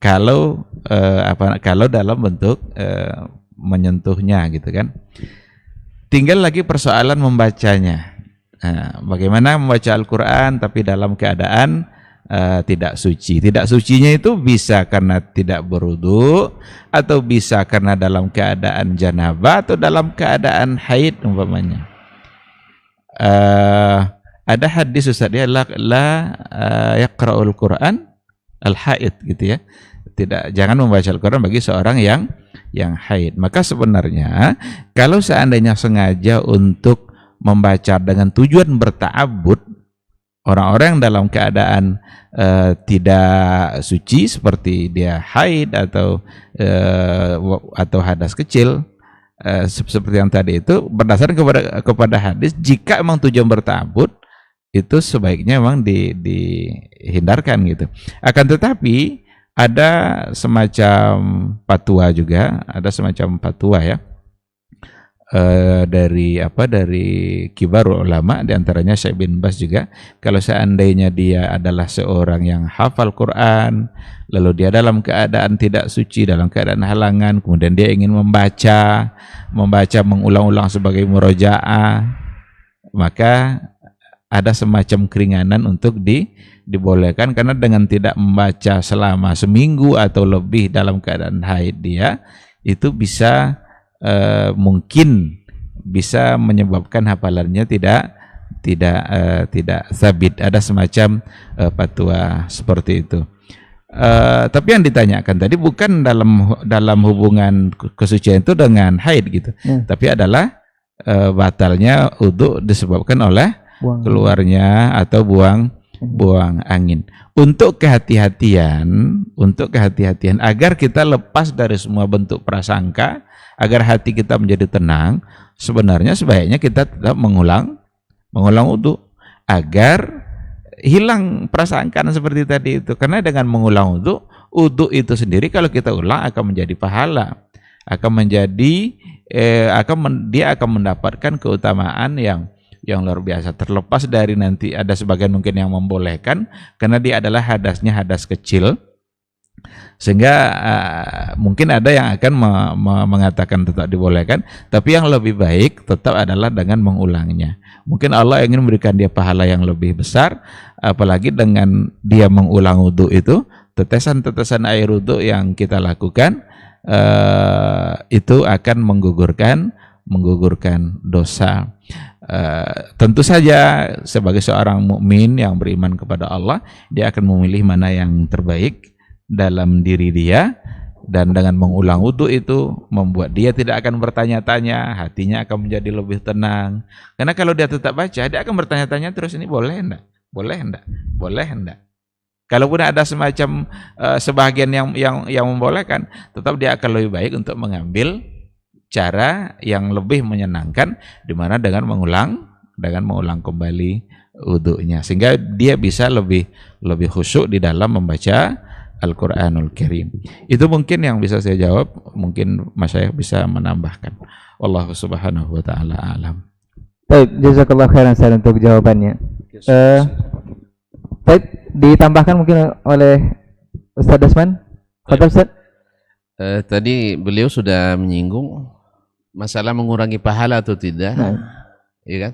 Kalau dalam bentuk menyentuhnya gitu kan. Tinggal lagi persoalan membacanya. Bagaimana membaca Al-Quran tapi dalam keadaan tidak suci. Tidak sucinya itu bisa karena tidak berwudu, atau bisa karena dalam keadaan janabah, atau dalam keadaan haid umpamanya. Ada hadis Ustaz, dia la yaqra'ul Quran al-haid gitu ya. Jangan membaca Al-Quran bagi seorang yang haid. Maka sebenarnya kalau seandainya sengaja untuk membaca dengan tujuan berta'abbud, orang-orang dalam keadaan tidak suci seperti dia haid atau hadas kecil, seperti yang tadi itu, berdasarkan kepada hadis, jika memang tujuan berta'abbud, itu sebaiknya memang dihindarkan gitu. Akan tetapi ada semacam fatwa juga, ya, dari kibarul ulama, diantaranya Syekh bin Baz juga. Kalau seandainya dia adalah seorang yang hafal Quran, lalu dia dalam keadaan tidak suci, dalam keadaan halangan, kemudian dia ingin membaca mengulang-ulang sebagai murojaah, maka ada semacam keringanan untuk dibolehkan, karena dengan tidak membaca selama seminggu atau lebih dalam keadaan haid dia, itu bisa mungkin bisa menyebabkan hafalannya tidak sabit. Ada semacam fatwa seperti itu. Tapi yang ditanyakan tadi bukan dalam hubungan kesucian itu dengan haid gitu, tapi adalah batalnya wudu disebabkan oleh keluarnya atau buang angin. Untuk kehati-hatian agar kita lepas dari semua bentuk prasangka, agar hati kita menjadi tenang, sebaiknya kita tetap mengulang wudu agar hilang prasangkaan seperti tadi itu. Karena dengan mengulang wudu itu sendiri kalau kita ulang akan menjadi pahala, dia akan mendapatkan keutamaan yang luar biasa, terlepas dari nanti ada sebagian mungkin yang membolehkan karena dia adalah hadas kecil, sehingga mungkin ada yang akan mengatakan tetap dibolehkan, tapi yang lebih baik tetap adalah dengan mengulangnya. Mungkin Allah ingin memberikan dia pahala yang lebih besar, apalagi dengan dia mengulang wudu itu, tetesan-tetesan air wudu yang kita lakukan itu akan menggugurkan dosa. Tentu saja sebagai seorang mukmin yang beriman kepada Allah, dia akan memilih mana yang terbaik dalam diri dia, dan dengan mengulang wudu itu membuat dia tidak akan bertanya-tanya, hatinya akan menjadi lebih tenang. Karena kalau dia tetap baca, dia akan bertanya-tanya terus, ini boleh enggak? Boleh enggak? Kalaupun ada semacam sebagian yang membolehkan, tetap dia akan lebih baik untuk mengambil cara yang lebih menyenangkan, di mana dengan mengulang kembali wudunya, sehingga dia bisa lebih khusyuk di dalam membaca Al-Qur'anul Karim. Itu mungkin yang bisa saya jawab, mungkin Mas Syekh bisa menambahkan. Wallahu subhanahu wa ta'ala alam. Baik, jazakallahu khairan Ustaz untuk jawabannya. Baik, ditambahkan mungkin oleh Ustaz Dasman. Fadhil Ustaz. Tadi beliau sudah menyinggung masalah mengurangi pahala atau tidak, ya kan?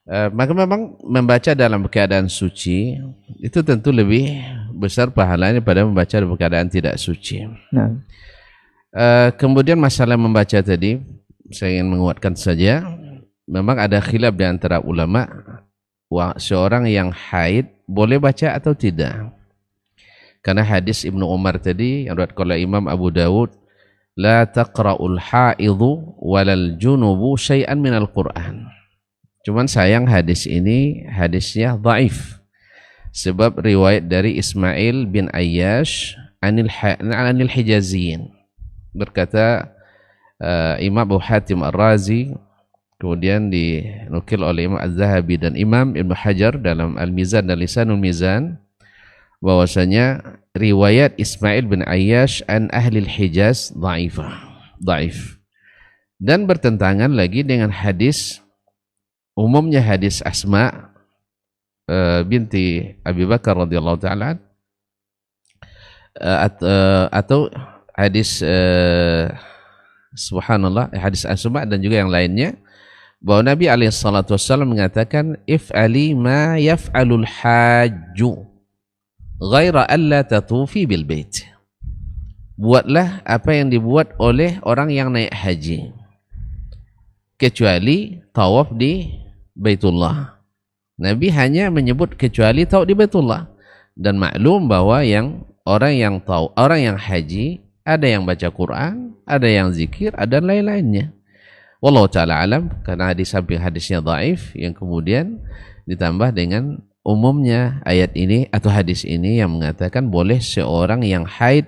Maka memang membaca dalam keadaan suci itu tentu lebih besar pahalanya pada membaca dalam keadaan tidak suci. Kemudian masalah membaca tadi, saya ingin menguatkan saja, memang ada khilaf di antara ulama, seorang yang haid boleh baca atau tidak. Karena hadis Ibnu Umar tadi yang diriwayatkan oleh Imam Abu Dawud, la taqra'ul haidhu walal junubu syai'an minal Qur'an. Cuman sayang hadis ini hadisnya dhaif. Sebab riwayat dari Ismail bin Ayyash anil Hijaziyin. Berkata Imam Abu Hatim Ar-Razi, kemudian dinukil oleh Imam Az-Zahabi dan Imam Ibn Hajar dalam Al-Mizan dan Lisanul Mizan, bahwasanya riwayat Ismail bin Ayyash an ahli Hijaz dhaif, dan bertentangan lagi dengan hadis umumnya, hadis Asma binti Abi Bakar radhiyallahu ta'ala, atau hadis subhanallah, hadis Asma dan juga yang lainnya, bahwa Nabi SAW mengatakan if'ali ma yaf'alul hajju ghaira alla tatufi bil bait. Buatlah apa yang dibuat oleh orang yang naik haji, kecuali tawaf di Baitullah. Nabi hanya menyebut kecuali tawaf di Baitullah, dan maklum bahwa orang yang haji ada yang baca Quran, ada yang zikir, ada lain-lainnya. Wallahu ta'ala alam, karena di samping hadisnya dhaif, yang kemudian ditambah dengan umumnya ayat ini atau hadis ini yang mengatakan boleh seorang yang haid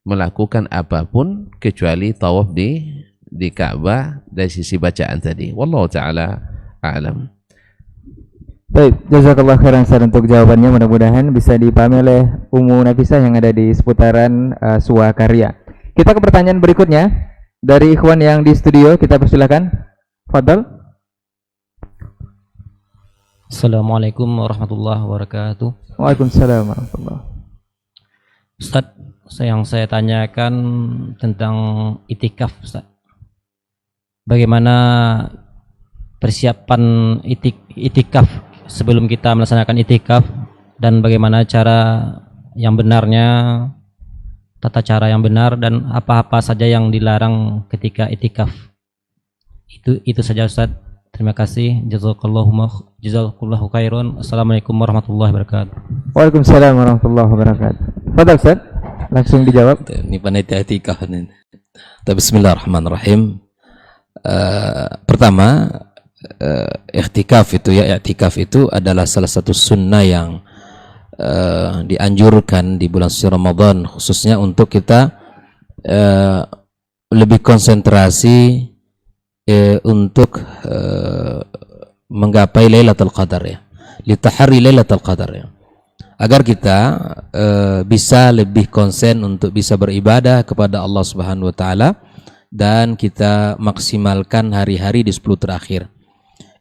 melakukan apapun kecuali tawaf di Ka'bah dari sisi bacaan tadi. Wallahu ta'ala a'lam. Baik, jazakallah khairan Ustaz untuk jawabannya, mudah-mudahan bisa dipahami oleh Ummu Nafisah yang ada di seputaran Suwakarya. Kita ke pertanyaan berikutnya dari ikhwan yang di studio, kita persilakan. Fadhal. Assalamualaikum warahmatullahi wabarakatuh. Waalaikumsalam warahmatullahi. Ustaz, yang saya tanyakan tentang itikaf, Ustaz. Bagaimana persiapan itikaf sebelum kita melaksanakan itikaf, dan bagaimana cara yang benarnya, tata cara yang benar, dan apa-apa saja yang dilarang ketika itikaf. Itu saja Ustaz. Terima kasih. Jazakallahu khairan. Assalamualaikum warahmatullahi wabarakatuh. Waalaikumsalam warahmatullahi wabarakatuh. Fadal Ustaz, langsung dijawab. Ini panitia etikaf ini. Bismillahirrahmanirrahim. Pertama, iktikaf itu adalah salah satu sunnah yang dianjurkan di bulan suci Ramadan, khususnya untuk kita lebih konsentrasi untuk menggapai Lailatul Qadar ya, litahari Lailatul Qadar ya, agar kita bisa lebih konsen untuk bisa beribadah kepada Allah Subhanahu wa taala dan kita maksimalkan hari-hari di 10 terakhir.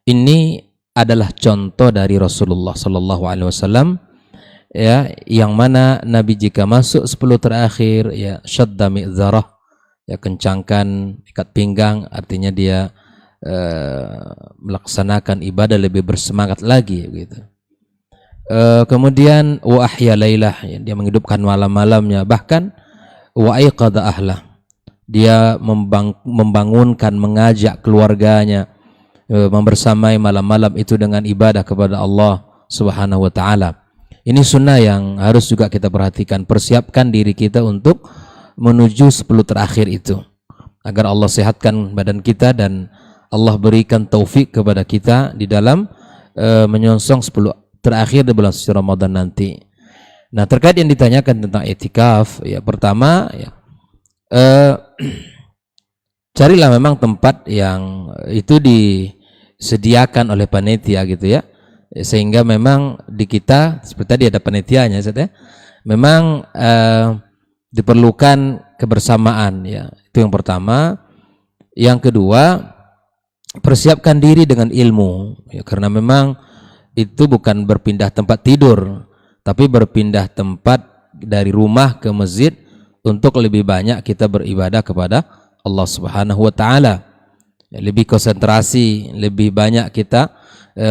Ini adalah contoh dari Rasulullah sallallahu alaihi wasallam ya, yang mana Nabi jika masuk 10 terakhir ya syadda mi'zarah ya, kencangkan ikat pinggang, artinya dia melaksanakan ibadah lebih bersemangat lagi gitu. Kemudian wa ahya lailah ya, dia menghidupkan malam-malamnya, bahkan wa aiqadha ahlah, dia membangunkan, mengajak keluarganya membersamai malam-malam itu dengan ibadah kepada Allah Subhanahu wa taala. Ini sunnah yang harus juga kita perhatikan, persiapkan diri kita untuk menuju 10 terakhir itu, agar Allah sehatkan badan kita dan Allah berikan taufik kepada kita di dalam menyongsong 10 terakhir di bulan suci Ramadan nanti. Nah, terkait yang ditanyakan tentang etikaf ya, pertama ya, carilah memang tempat yang itu disediakan oleh panitia gitu ya, sehingga memang di kita seperti tadi ada panitianya ya, memang diperlukan kebersamaan ya, itu yang pertama. Yang kedua, persiapkan diri dengan ilmu ya, karena memang itu bukan berpindah tempat tidur, tapi berpindah tempat dari rumah ke masjid untuk lebih banyak kita beribadah kepada Allah Subhanahu wa taala. Ya, lebih konsentrasi, lebih banyak kita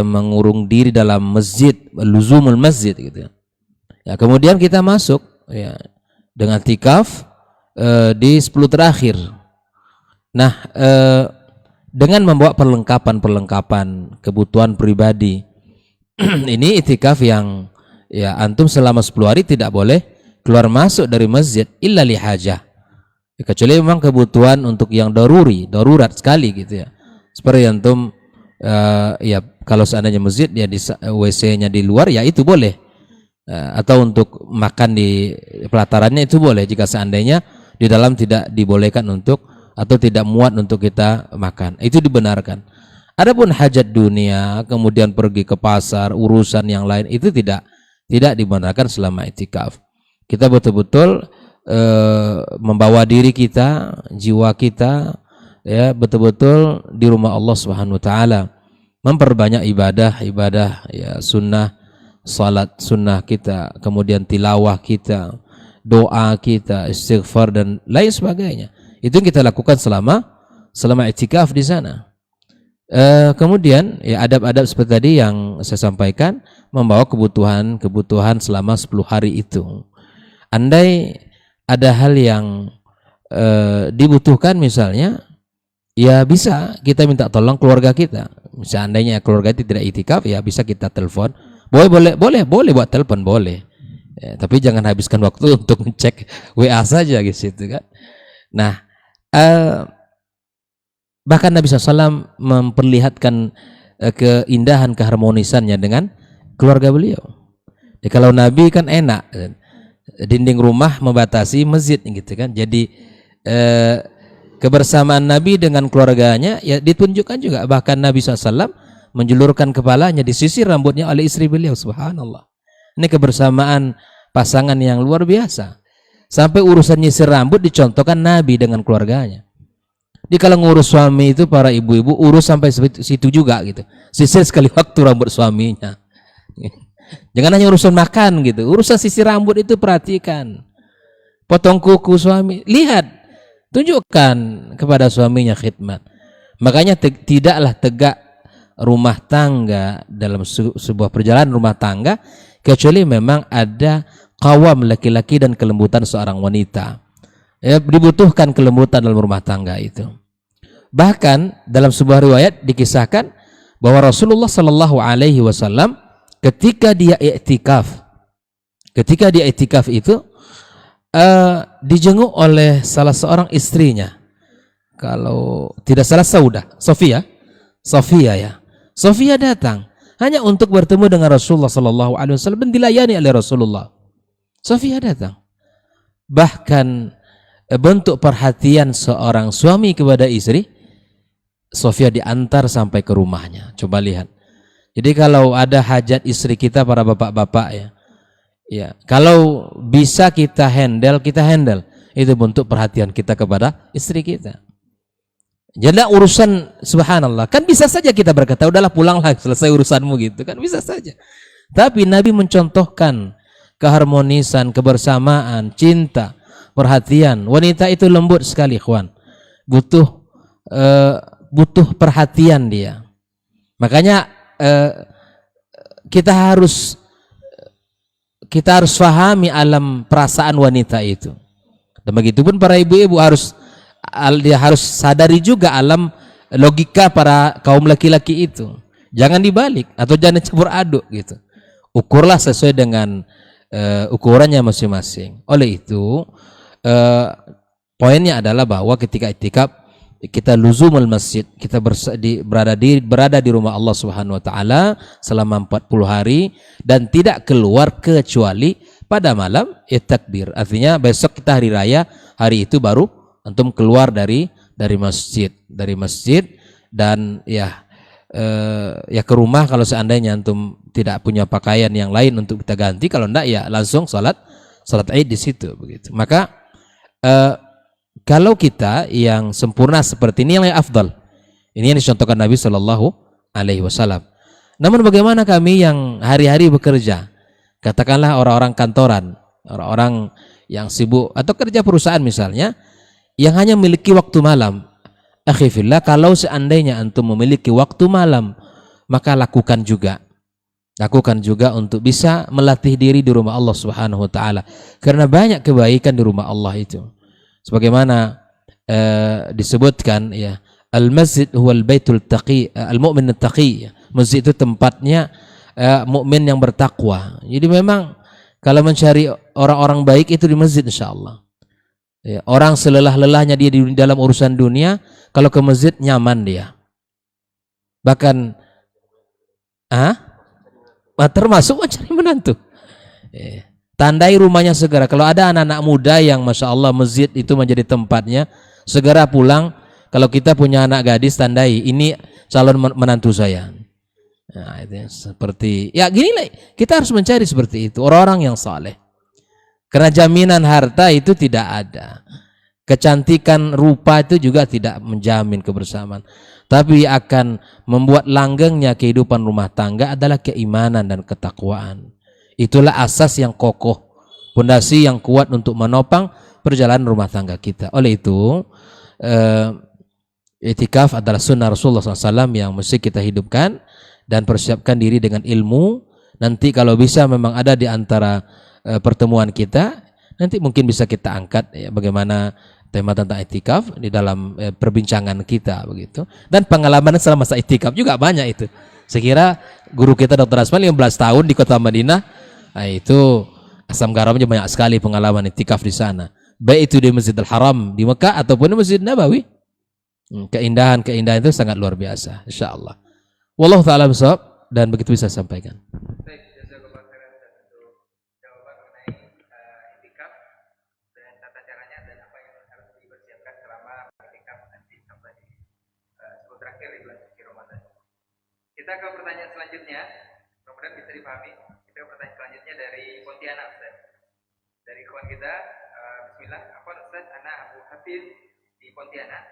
mengurung diri dalam masjid, luzumul masjid gitu ya. Ya, kemudian kita masuk ya dengan tikaf di 10 terakhir. Nah, dengan membawa perlengkapan kebutuhan pribadi. Ini itikaf yang ya antum selama 10 hari tidak boleh keluar masuk dari masjid illa li hajah. Ya, kecuali memang kebutuhan untuk yang darurat sekali gitu ya. Seperti antum ya kalau seandainya masjid ya di WC-nya di luar ya itu boleh. Atau untuk makan di pelatarannya itu boleh jika seandainya di dalam tidak dibolehkan untuk atau tidak muat untuk kita makan. Itu dibenarkan. Adapun hajat dunia, kemudian pergi ke pasar, urusan yang lain itu tidak dibenarkan selama itikaf. Kita betul-betul membawa diri kita, jiwa kita ya betul-betul di rumah Allah Subhanahu wa taala. Memperbanyak ibadah ya, sunnah salat sunnah kita, kemudian tilawah kita, doa kita, istighfar dan lain sebagainya. Itu yang kita lakukan selama itikaf di sana. Kemudian ya adab-adab seperti tadi yang saya sampaikan, membawa kebutuhan selama 10 hari itu. Andai ada hal yang dibutuhkan misalnya, ya bisa kita minta tolong keluarga kita. Seandainya keluarga itu tidak itikaf, ya bisa kita telepon. Boleh buat telepon boleh. Ya, tapi jangan habiskan waktu untuk ngecek WA saja gitu kan. Nah, bahkan Nabi SAW memperlihatkan keindahan keharmonisannya dengan keluarga beliau. Ya, kalau Nabi kan enak, dinding rumah membatasi masjid gitu kan. Jadi kebersamaan Nabi dengan keluarganya ya ditunjukkan juga. Bahkan Nabi SAW menjulurkan kepalanya, disisir rambutnya oleh istri beliau. Subhanallah. Ini kebersamaan pasangan yang luar biasa. Sampai urusan nyisir rambut dicontohkan Nabi dengan keluarganya. Di kalau ngurus suami itu para ibu-ibu urus sampai situ juga gitu. Sisir sekali waktu rambut suaminya. Jangan hanya urusan makan gitu. Urusan sisir rambut itu perhatikan. Potong kuku suami, lihat, tunjukkan kepada suaminya khidmat. Makanya tidaklah tegak rumah tangga dalam sebuah perjalanan rumah tangga kecuali memang ada qawam laki-laki dan kelembutan seorang wanita. Ya, dibutuhkan kelembutan dalam rumah tangga itu. Bahkan dalam sebuah riwayat dikisahkan bahwa Rasulullah Shallallahu Alaihi Wasallam ketika dia iktikaf itu dijenguk oleh salah seorang istrinya, kalau tidak salah Sofia ya. Sofia datang hanya untuk bertemu dengan Rasulullah Shallallahu Alaihi Wasallam dan dilayani oleh Rasulullah. Sofia datang. Bahkan bentuk perhatian seorang suami kepada istri, Sofia diantar sampai ke rumahnya. Coba lihat. Jadi kalau ada hajat istri kita, para bapak-bapak ya, kalau bisa kita handle. Itu bentuk perhatian kita kepada istri kita. Jadi urusan subhanallah, kan bisa saja kita berkata udahlah pulanglah selesai urusanmu gitu kan, bisa saja. Tapi Nabi mencontohkan keharmonisan, kebersamaan, cinta, perhatian. Wanita itu lembut sekali, ikhwan. Butuh perhatian dia. Makanya kita harus fahami alam perasaan wanita itu. Dan begitupun para ibu-ibu harus sadari juga alam logika para kaum laki-laki itu. Jangan dibalik atau jangan campur aduk gitu. Ukurlah sesuai dengan ukurannya masing-masing. Oleh itu poinnya adalah bahwa ketika iktikaf kita luzumul masjid, kita berada di rumah Allah Subhanahu wa taala selama 40 hari dan tidak keluar kecuali pada malam takbir. Artinya besok kita hari raya, hari itu baru antum keluar dari masjid dan ya ke rumah kalau seandainya antum tidak punya pakaian yang lain untuk kita ganti, kalau enggak ya langsung salat Id di situ begitu. Maka kalau kita yang sempurna seperti ini yang afdal. Ini yang dicontohkan Nabi Shallallahu Alaihi Wasallam. Namun bagaimana kami yang hari-hari bekerja, katakanlah orang-orang kantoran, orang-orang yang sibuk atau kerja perusahaan misalnya, yang hanya memiliki waktu malam. Akhi fillah, kalau seandainya antum memiliki waktu malam, maka lakukan juga untuk bisa melatih diri di rumah Allah Subhanahu wa taala. Karena banyak kebaikan di rumah Allah itu. Sebagaimana disebutkan ya, al-masjid huwal baitul taqi, al-mu'min at-taqi. Masjid itu tempatnya mukmin yang bertakwa. Jadi memang kalau mencari orang-orang baik itu di masjid insyaallah. Ya, orang selelah-lelahnya dia di dalam urusan dunia, kalau ke masjid nyaman dia. Bahkan termasuk mencari menantu. Tandai rumahnya segera. Kalau ada anak-anak muda yang masya Allah masjid itu menjadi tempatnya, segera pulang. Kalau kita punya anak gadis, tandai ini calon menantu saya. Nah, itu seperti ya gini lah. Kita harus mencari seperti itu orang-orang yang saleh. Karena jaminan harta itu tidak ada. Kecantikan rupa itu juga tidak menjamin kebersamaan. Tapi akan membuat langgengnya kehidupan rumah tangga adalah keimanan dan ketakwaan. Itulah asas yang kokoh, pondasi yang kuat untuk menopang perjalanan rumah tangga kita. Oleh itu, iktikaf adalah sunnah Rasulullah SAW yang mesti kita hidupkan dan persiapkan diri dengan ilmu. Nanti kalau bisa memang ada di antara pertemuan kita, nanti mungkin bisa kita angkat ya, bagaimana tema tentang iktikaf di dalam perbincangan kita begitu. Dan pengalaman selama masa iktikaf juga banyak itu. Saya kira guru kita Dr. Asman 15 tahun di kota Madinah, nah itu asam garamnya banyak sekali pengalaman iktikaf di sana. Baik itu di Masjidil Haram di Mekah ataupun di Masjid Nabawi. Keindahan itu sangat luar biasa, insyaallah. Wallahu taala bisawab, dan begitu bisa sampaikan. Kita ke pertanyaan selanjutnya, mudah-mudahan bisa dipahami. Kita ke pertanyaan selanjutnya dari Pontianak, Ustaz. Dari kawan kita, bismillah, apa Ustaz, Ana Abu Hafiz di Pontianak.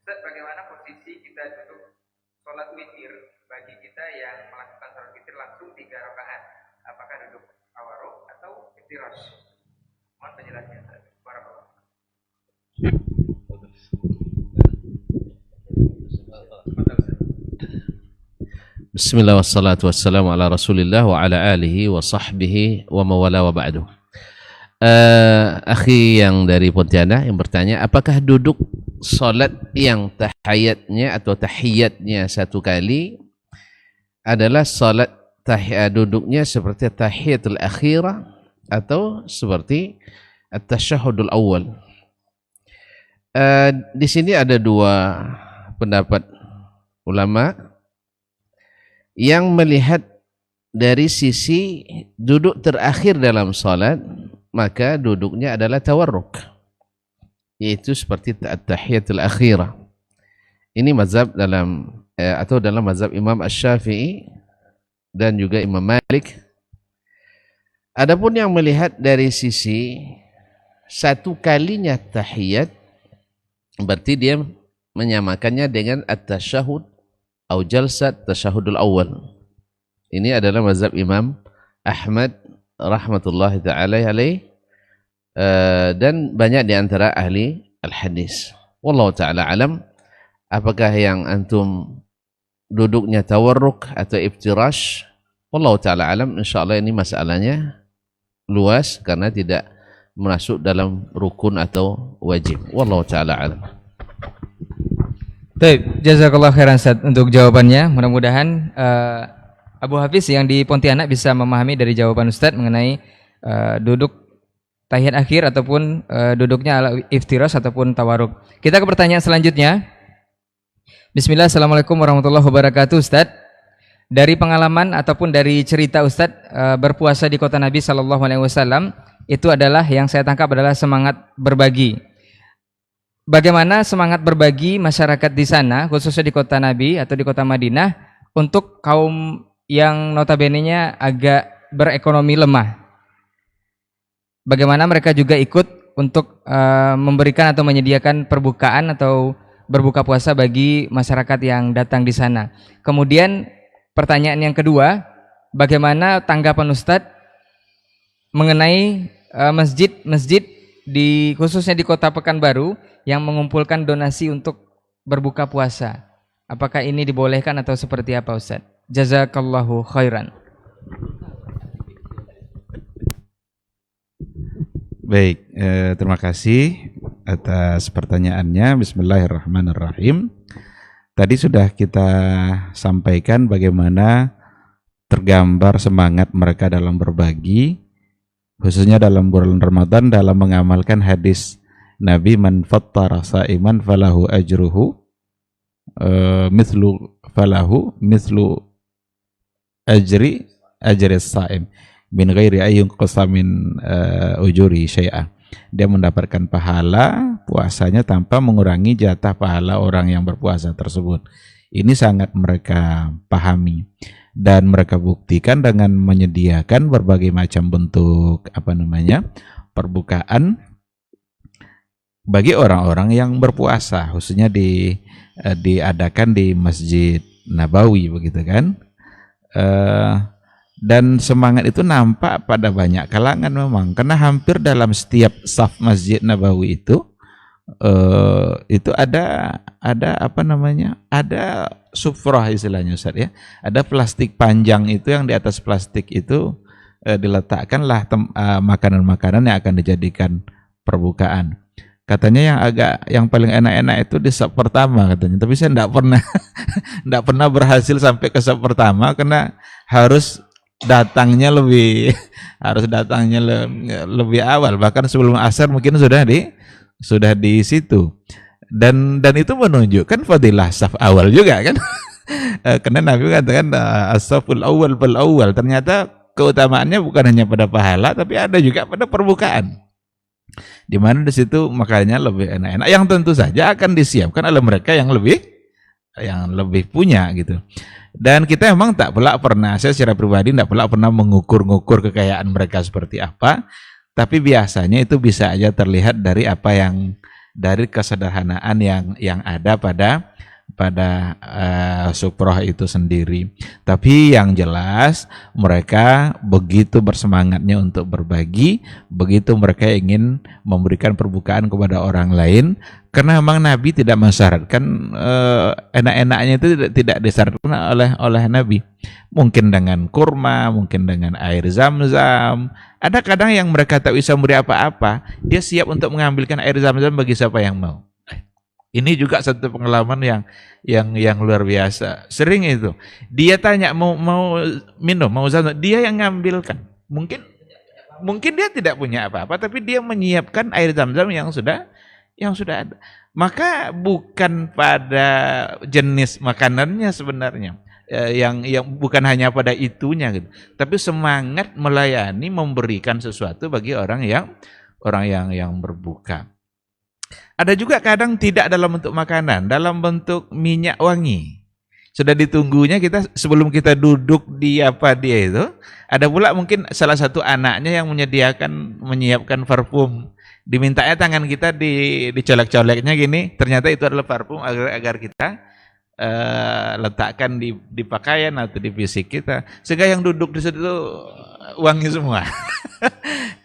Ustaz, bagaimana posisi kita duduk sholat witir bagi kita yang melakukan sholat witir langsung 3 rakaat? Apakah duduk tawarruk atau iftirash? Mohon penjelasannya, Ustaz. Barakallahu. Bismillah wassalatu wassalamu ala rasulillah wa ala alihi wa sahbihi wa mawala wa ba'du. Akhi yang dari Pontianak yang bertanya, apakah duduk solat yang tahiyatnya atau tahiyatnya 1 kali adalah salat duduknya seperti tahiyatul akhirah atau seperti at-tasyahhudul awal. Di sini ada dua pendapat ulama yang melihat dari sisi duduk terakhir dalam salat, maka duduknya adalah tawarruk, yaitu seperti at-tahiyatul akhirah. Ini mazhab dalam atau dalam mazhab Imam Asy-Syafi'i dan juga Imam Malik. Adapun yang melihat dari sisi satu kalinya tahiyat, berarti dia menyamakannya dengan at-tasyahud atau jalsat tasyahudul awal. Ini adalah mazhab Imam Ahmad rahmatullahi ta'ala alaih dan banyak di antara ahli al-hadis. Wallahu ta'ala alam. Apakah yang antum duduknya tawarruk atau iftirash? Wallahu ta'ala alam. InsyaAllah ini masalahnya luas karena tidak masuk dalam rukun atau wajib. Wallahu ta'ala alam. Baik, jazakallah khairan Ustaz untuk jawabannya. Mudah-mudahan Abu Hafiz yang di Pontianak bisa memahami dari jawaban Ustaz mengenai duduk tahiyat akhir ataupun duduknya ala iftirash ataupun tawarruk. Kita ke pertanyaan selanjutnya. Bismillah, assalamualaikum warahmatullahi wabarakatuh. Ustaz, dari pengalaman ataupun dari cerita Ustaz berpuasa di kota Nabi SAW, itu adalah yang saya tangkap adalah semangat berbagi. Bagaimana semangat berbagi masyarakat di sana, khususnya di kota Nabi atau di kota Madinah, untuk kaum yang notabene-nya agak berekonomi lemah? Bagaimana mereka juga ikut untuk memberikan atau menyediakan perbukaan atau berbuka puasa bagi masyarakat yang datang di sana. Kemudian pertanyaan yang kedua, bagaimana tanggapan Ustadz mengenai masjid-masjid khususnya di Kota Pekanbaru yang mengumpulkan donasi untuk berbuka puasa? Apakah ini dibolehkan atau seperti apa Ustadz? Jazakallahu khairan. Baik, terima kasih atas pertanyaannya. Bismillahirrahmanirrahim. Tadi sudah kita sampaikan bagaimana tergambar semangat mereka dalam berbagi, khususnya dalam bulan Ramadan, dalam mengamalkan hadis Nabi, man fattara sa'iman falahu ajruhu mithlu ajri as-sa'im min ghairi ayyun qasamin ujuri syai'ah. Dia mendapatkan pahala puasanya tanpa mengurangi jatah pahala orang yang berpuasa tersebut. Ini sangat mereka pahami dan mereka buktikan dengan menyediakan berbagai macam bentuk perbukaan bagi orang-orang yang berpuasa, khususnya diadakan di Masjid Nabawi, begitu kan? Dan semangat itu nampak pada banyak kalangan memang, karena hampir dalam setiap saf Masjid Nabawi itu ada sufrah istilahnya Ustaz ya, ada plastik panjang itu, yang di atas plastik itu diletakkanlah makanan-makanan yang akan dijadikan perbukaan. Katanya yang paling enak-enak itu di saf pertama katanya, tapi saya enggak pernah berhasil sampai ke saf pertama karena harus datangnya lebih awal, bahkan sebelum asar mungkin sudah di situ, dan itu menunjukkan fadilah saf awal juga kan. Karena Nabi katakan as-saful awal fal awal, ternyata keutamaannya bukan hanya pada pahala tapi ada juga pada perbukaan, di mana di situ makanya lebih enak-enak, yang tentu saja akan disiapkan oleh mereka yang lebih punya gitu. Dan kita memang saya secara pribadi tak pernah mengukur kekayaan mereka seperti apa, tapi biasanya itu bisa aja terlihat dari dari kesederhanaan yang ada pada sufroh itu sendiri. Tapi yang jelas mereka begitu bersemangatnya untuk berbagi, begitu mereka ingin memberikan perbukaan kepada orang lain, karena memang Nabi tidak mensyaratkan enak-enaknya itu tidak disyaratkan oleh Nabi. Mungkin dengan kurma, mungkin dengan air zam-zam. Ada kadang yang mereka tak bisa memberi apa-apa, dia siap untuk mengambilkan air zam-zam bagi siapa yang mau. Ini juga satu pengalaman yang luar biasa. Sering itu. Dia tanya mau minum, mau zam-zam, dia yang ngambilkan. Mungkin dia tidak punya apa-apa, tapi dia menyiapkan air zam-zam yang sudah ada. Maka bukan pada jenis makanannya sebenarnya, yang bukan hanya pada itunya gitu, tapi semangat melayani, memberikan sesuatu bagi orang yang berbuka. Ada juga kadang tidak dalam bentuk makanan, dalam bentuk minyak wangi. Sudah ditunggunya kita sebelum kita duduk di dia itu, ada pula mungkin salah satu anaknya yang menyiapkan parfum. Dimintanya tangan kita dicolek-coleknya gini, ternyata itu adalah parfum agar kita letakkan di pakaian atau di fisik kita, sehingga yang duduk di situ wangi semua.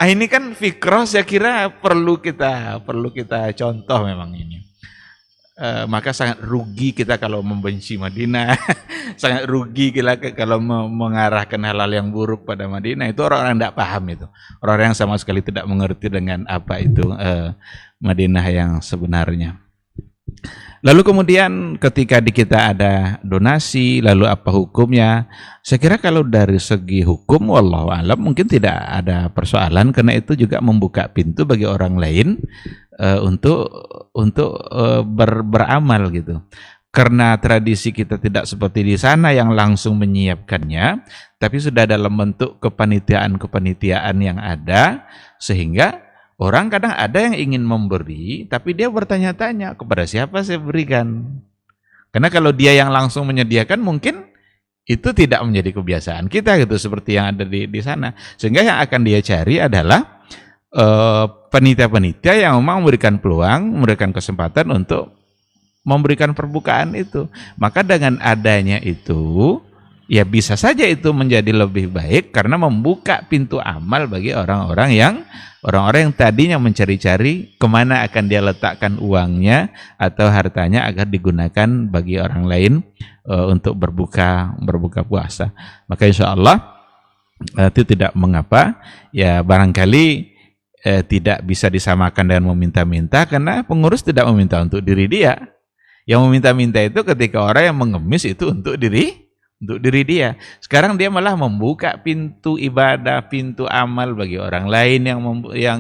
Ini kan fikroh, saya kira perlu kita contoh memang ini. Maka sangat rugi kita kalau membenci Madinah, sangat rugi kita kalau mengarahkan hal-hal yang buruk pada Madinah. Itu orang-orang tidak paham itu, orang-orang yang sama sekali tidak mengerti dengan apa itu Madinah yang sebenarnya. Lalu kemudian ketika di kita ada donasi, lalu apa hukumnya? Saya kira kalau dari segi hukum, wallahu a'lam, mungkin tidak ada persoalan, karena itu juga membuka pintu bagi orang lain untuk beramal gitu. Karena tradisi kita tidak seperti di sana yang langsung menyiapkannya, tapi sudah dalam bentuk kepanitiaan yang ada, sehingga orang kadang ada yang ingin memberi, tapi dia bertanya-tanya kepada siapa saya berikan. Karena kalau dia yang langsung menyediakan, mungkin itu tidak menjadi kebiasaan kita gitu, seperti yang ada di sana. Sehingga yang akan dia cari adalah panitia-panitia yang memang memberikan peluang, memberikan kesempatan untuk memberikan perbukaan itu. Maka dengan adanya itu, ya bisa saja itu menjadi lebih baik karena membuka pintu amal bagi orang-orang yang tadinya mencari-cari kemana akan dia letakkan uangnya atau hartanya agar digunakan bagi orang lain untuk berbuka puasa. Maka insya Allah itu tidak mengapa, ya barangkali tidak bisa disamakan dengan meminta-minta, karena pengurus tidak meminta untuk diri dia. Yang meminta-minta itu ketika orang yang mengemis itu untuk diri dia. Sekarang dia malah membuka pintu ibadah, pintu amal bagi orang lain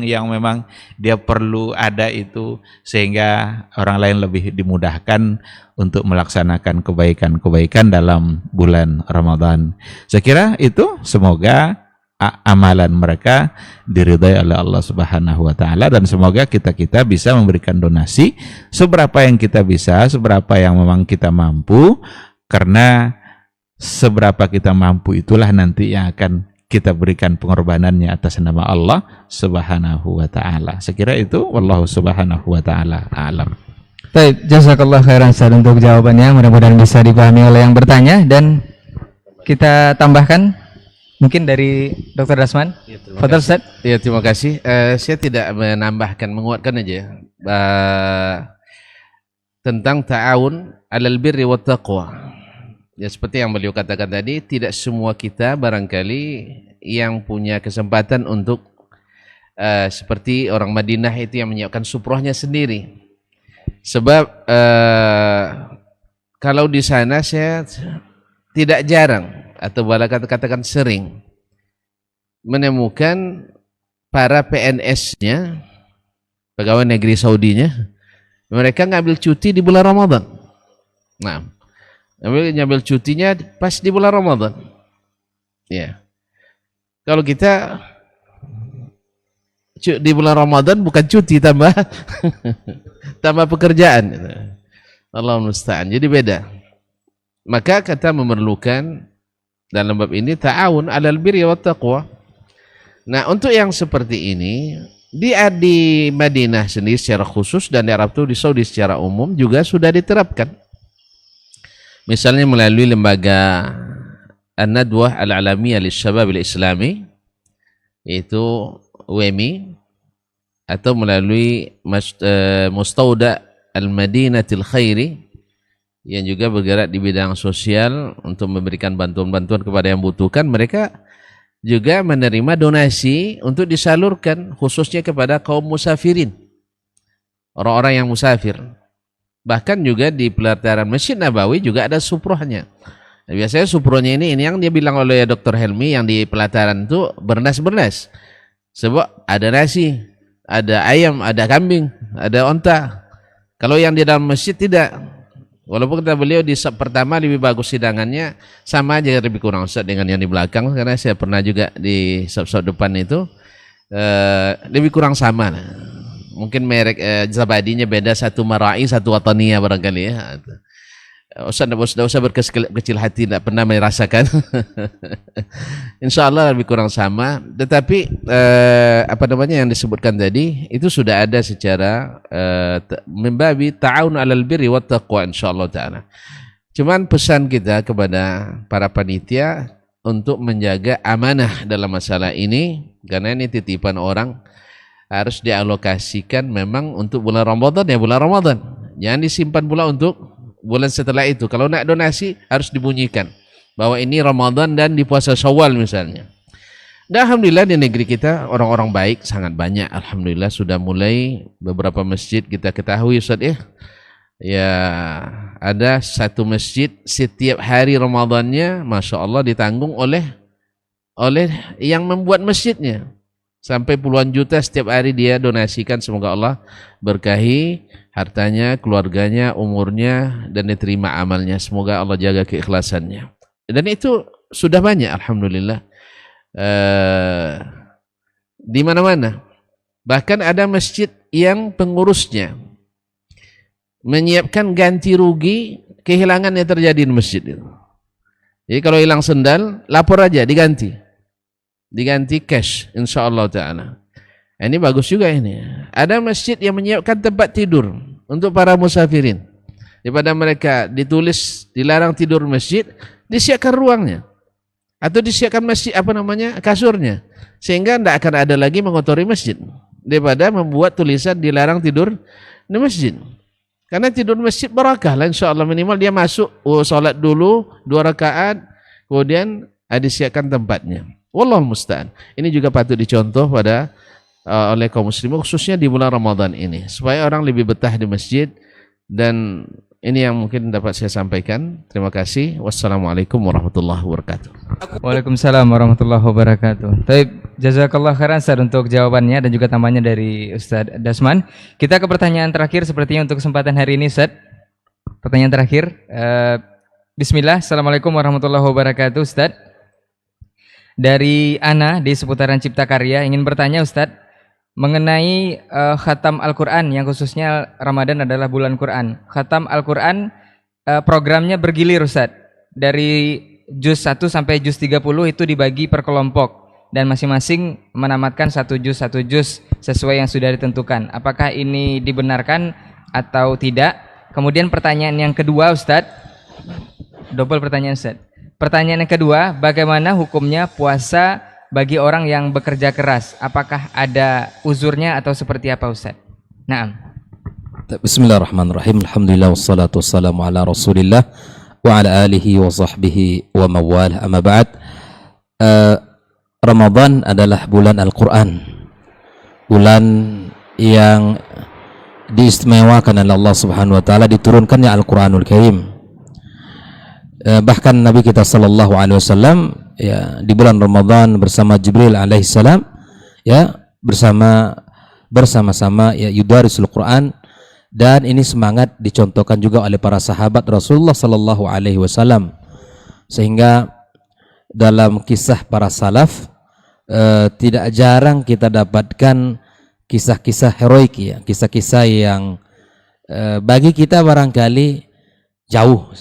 yang memang dia perlu ada itu, sehingga orang lain lebih dimudahkan untuk melaksanakan kebaikan-kebaikan dalam bulan Ramadan. Saya kira itu semoga amalan mereka diridhai oleh Allah Subhanahu wa taala, dan semoga kita bisa memberikan donasi seberapa yang kita bisa, seberapa yang memang kita mampu, karena seberapa kita mampu itulah nanti yang akan kita berikan pengorbanannya atas nama Allah Subhanahu wa taala. Saya kira itu, wallahu subhanahu wa taala a'lam. Baik, jazakallah khairan Ustaz untuk jawabannya. Mudah-mudahan bisa dipahami oleh yang bertanya, dan kita tambahkan mungkin dari Dr. Dasman. Fadhal Ustaz. Ya, terima kasih. Saya tidak menambahkan, menguatkan aja tentang ta'awun 'alal birri wat taqwa. Ya, seperti yang beliau katakan tadi, tidak semua kita barangkali yang punya kesempatan untuk seperti orang Madinah itu yang menyiapkan suprohnya sendiri. Sebab kalau di sana saya tidak jarang, atau boleh katakan sering, menemukan para PNS-nya, pegawai negeri Saudinya, mereka ngambil cuti di bulan Ramadan. Nah, ngambil cutinya pas di bulan Ramadan. Ya. Kalau kita di bulan Ramadan bukan cuti, tambah tambah pekerjaan. Allah musta'an. Jadi beda. Maka kita memerlukan dalam bab ini ta'awun 'alal birri wat taqwa. Nah, untuk yang seperti ini di Madinah sendiri secara khusus, dan di Arab Saudi secara umum juga sudah diterapkan. Misalnya melalui lembaga An-Nadwah Al-Alamiyah Lishabab Al-Islami, yaitu WEMI, atau melalui Mustauda Al-Madinatil Khairi yang juga bergerak di bidang sosial untuk memberikan bantuan-bantuan kepada yang membutuhkan. Mereka juga menerima donasi untuk disalurkan khususnya kepada kaum musafirin, orang-orang yang musafir. Bahkan juga di pelataran Masjid Nabawi juga ada suprohnya. Nah, biasanya suprohnya ini yang dia bilang oleh Dr. Helmi, yang di pelataran itu bernas-bernas. Sebab ada nasi, ada ayam, ada kambing, ada onta. Kalau yang di dalam masjid tidak. Walaupun kata beliau di sub pertama lebih bagus hidangannya, sama aja lebih kurang Ustaz dengan yang di belakang, karena saya pernah juga di sub-sub depan itu lebih kurang sama. Mungkin merek Zabadinya beda, satu Marai, satu Wataniya barangkali ya. Ustaz tidak usah berkecil hati, tidak pernah merasakan. Insya Allah lebih kurang sama. Tetapi apa namanya yang disebutkan tadi itu sudah ada secara membabi ta'awun 'alal birri wat taqwa insyaallah taala. Cuman pesan kita kepada para panitia untuk menjaga amanah dalam masalah ini, karena ini titipan orang, harus dialokasikan memang untuk bulan Ramadan ya bulan Ramadan. Jangan disimpan pula untuk bulan setelah itu. Kalau nak donasi harus dibunyikan bahwa ini Ramadan dan di puasa Syawal misalnya. Dan alhamdulillah di negeri kita orang-orang baik sangat banyak. Alhamdulillah sudah mulai beberapa masjid kita ketahui Ustaz ya. Ya ada satu masjid setiap hari Ramadannya Masya Allah ditanggung oleh yang membuat masjidnya. Sampai puluhan juta setiap hari dia donasikan, semoga Allah berkahi hartanya, keluarganya, umurnya, dan diterima amalnya. Semoga Allah jaga keikhlasannya. Dan itu sudah banyak alhamdulillah di mana-mana. Bahkan ada masjid yang pengurusnya menyiapkan ganti rugi kehilangan yang terjadi di masjid itu. Jadi kalau hilang sendal, lapor aja diganti cash insyaallah taala. Ini bagus juga ini. Ada masjid yang menyiapkan tempat tidur untuk para musafirin. Daripada mereka ditulis dilarang tidur masjid, disiapkan ruangnya. Atau disiapkan masjid kasurnya. Sehingga tidak akan ada lagi mengotori masjid. Daripada membuat tulisan dilarang tidur di masjid. Karena tidur di masjid barakah lah insyaallah, minimal dia masuk salat dulu 2 rakaat, kemudian disiapkan tempatnya. Wallahu musta'an. Ini juga patut dicontoh oleh kaum muslimin khususnya di bulan Ramadan ini supaya orang lebih betah di masjid. Dan ini yang mungkin dapat saya sampaikan. Terima kasih. Wassalamualaikum warahmatullahi wabarakatuh. Waalaikumsalam warahmatullahi wabarakatuh. Taib, jazakallah khairan Ustaz untuk jawabannya dan juga tambahannya dari Ustaz Dasman. Kita ke pertanyaan terakhir sepertinya untuk kesempatan hari ini Ustaz. Pertanyaan terakhir. Bismillah. Assalamualaikum warahmatullahi wabarakatuh Ustaz. Dari Ana di seputaran Cipta Karya ingin bertanya Ustadz mengenai khatam Al-Quran yang khususnya Ramadan adalah bulan Quran. Khatam Al-Quran programnya bergilir Ustadz, dari juz 1 sampai juz 30 itu dibagi per kelompok dan masing-masing menamatkan satu juz sesuai yang sudah ditentukan. Apakah ini dibenarkan atau tidak? Kemudian pertanyaan yang kedua Ustadz, double pertanyaan Ustadz. Pertanyaan yang kedua, bagaimana hukumnya puasa bagi orang yang bekerja keras? Apakah ada uzurnya atau seperti apa Ustaz? Naam. Bismillahirrahmanirrahim. Alhamdulillah wassalatu wassalamu ala Rasulillah wa ala alihi wa sahbihi wa mawalah. Amma ba'd. Ramadan adalah bulan Al-Qur'an. Bulan yang diistimewakan oleh Allah Subhanahu wa taala, diturunkannya Al-Qur'anul Karim. Bahkan Nabi kita sallallahu alaihi wasallam ya di bulan Ramadan bersama Jibril alaihi salam ya bersama-sama ya yudarisul Quran, dan ini semangat dicontohkan juga oleh para sahabat Rasulullah sallallahu alaihi wasallam, sehingga dalam kisah para salaf tidak jarang kita dapatkan kisah-kisah heroik ya, kisah-kisah yang bagi kita barangkali jauh.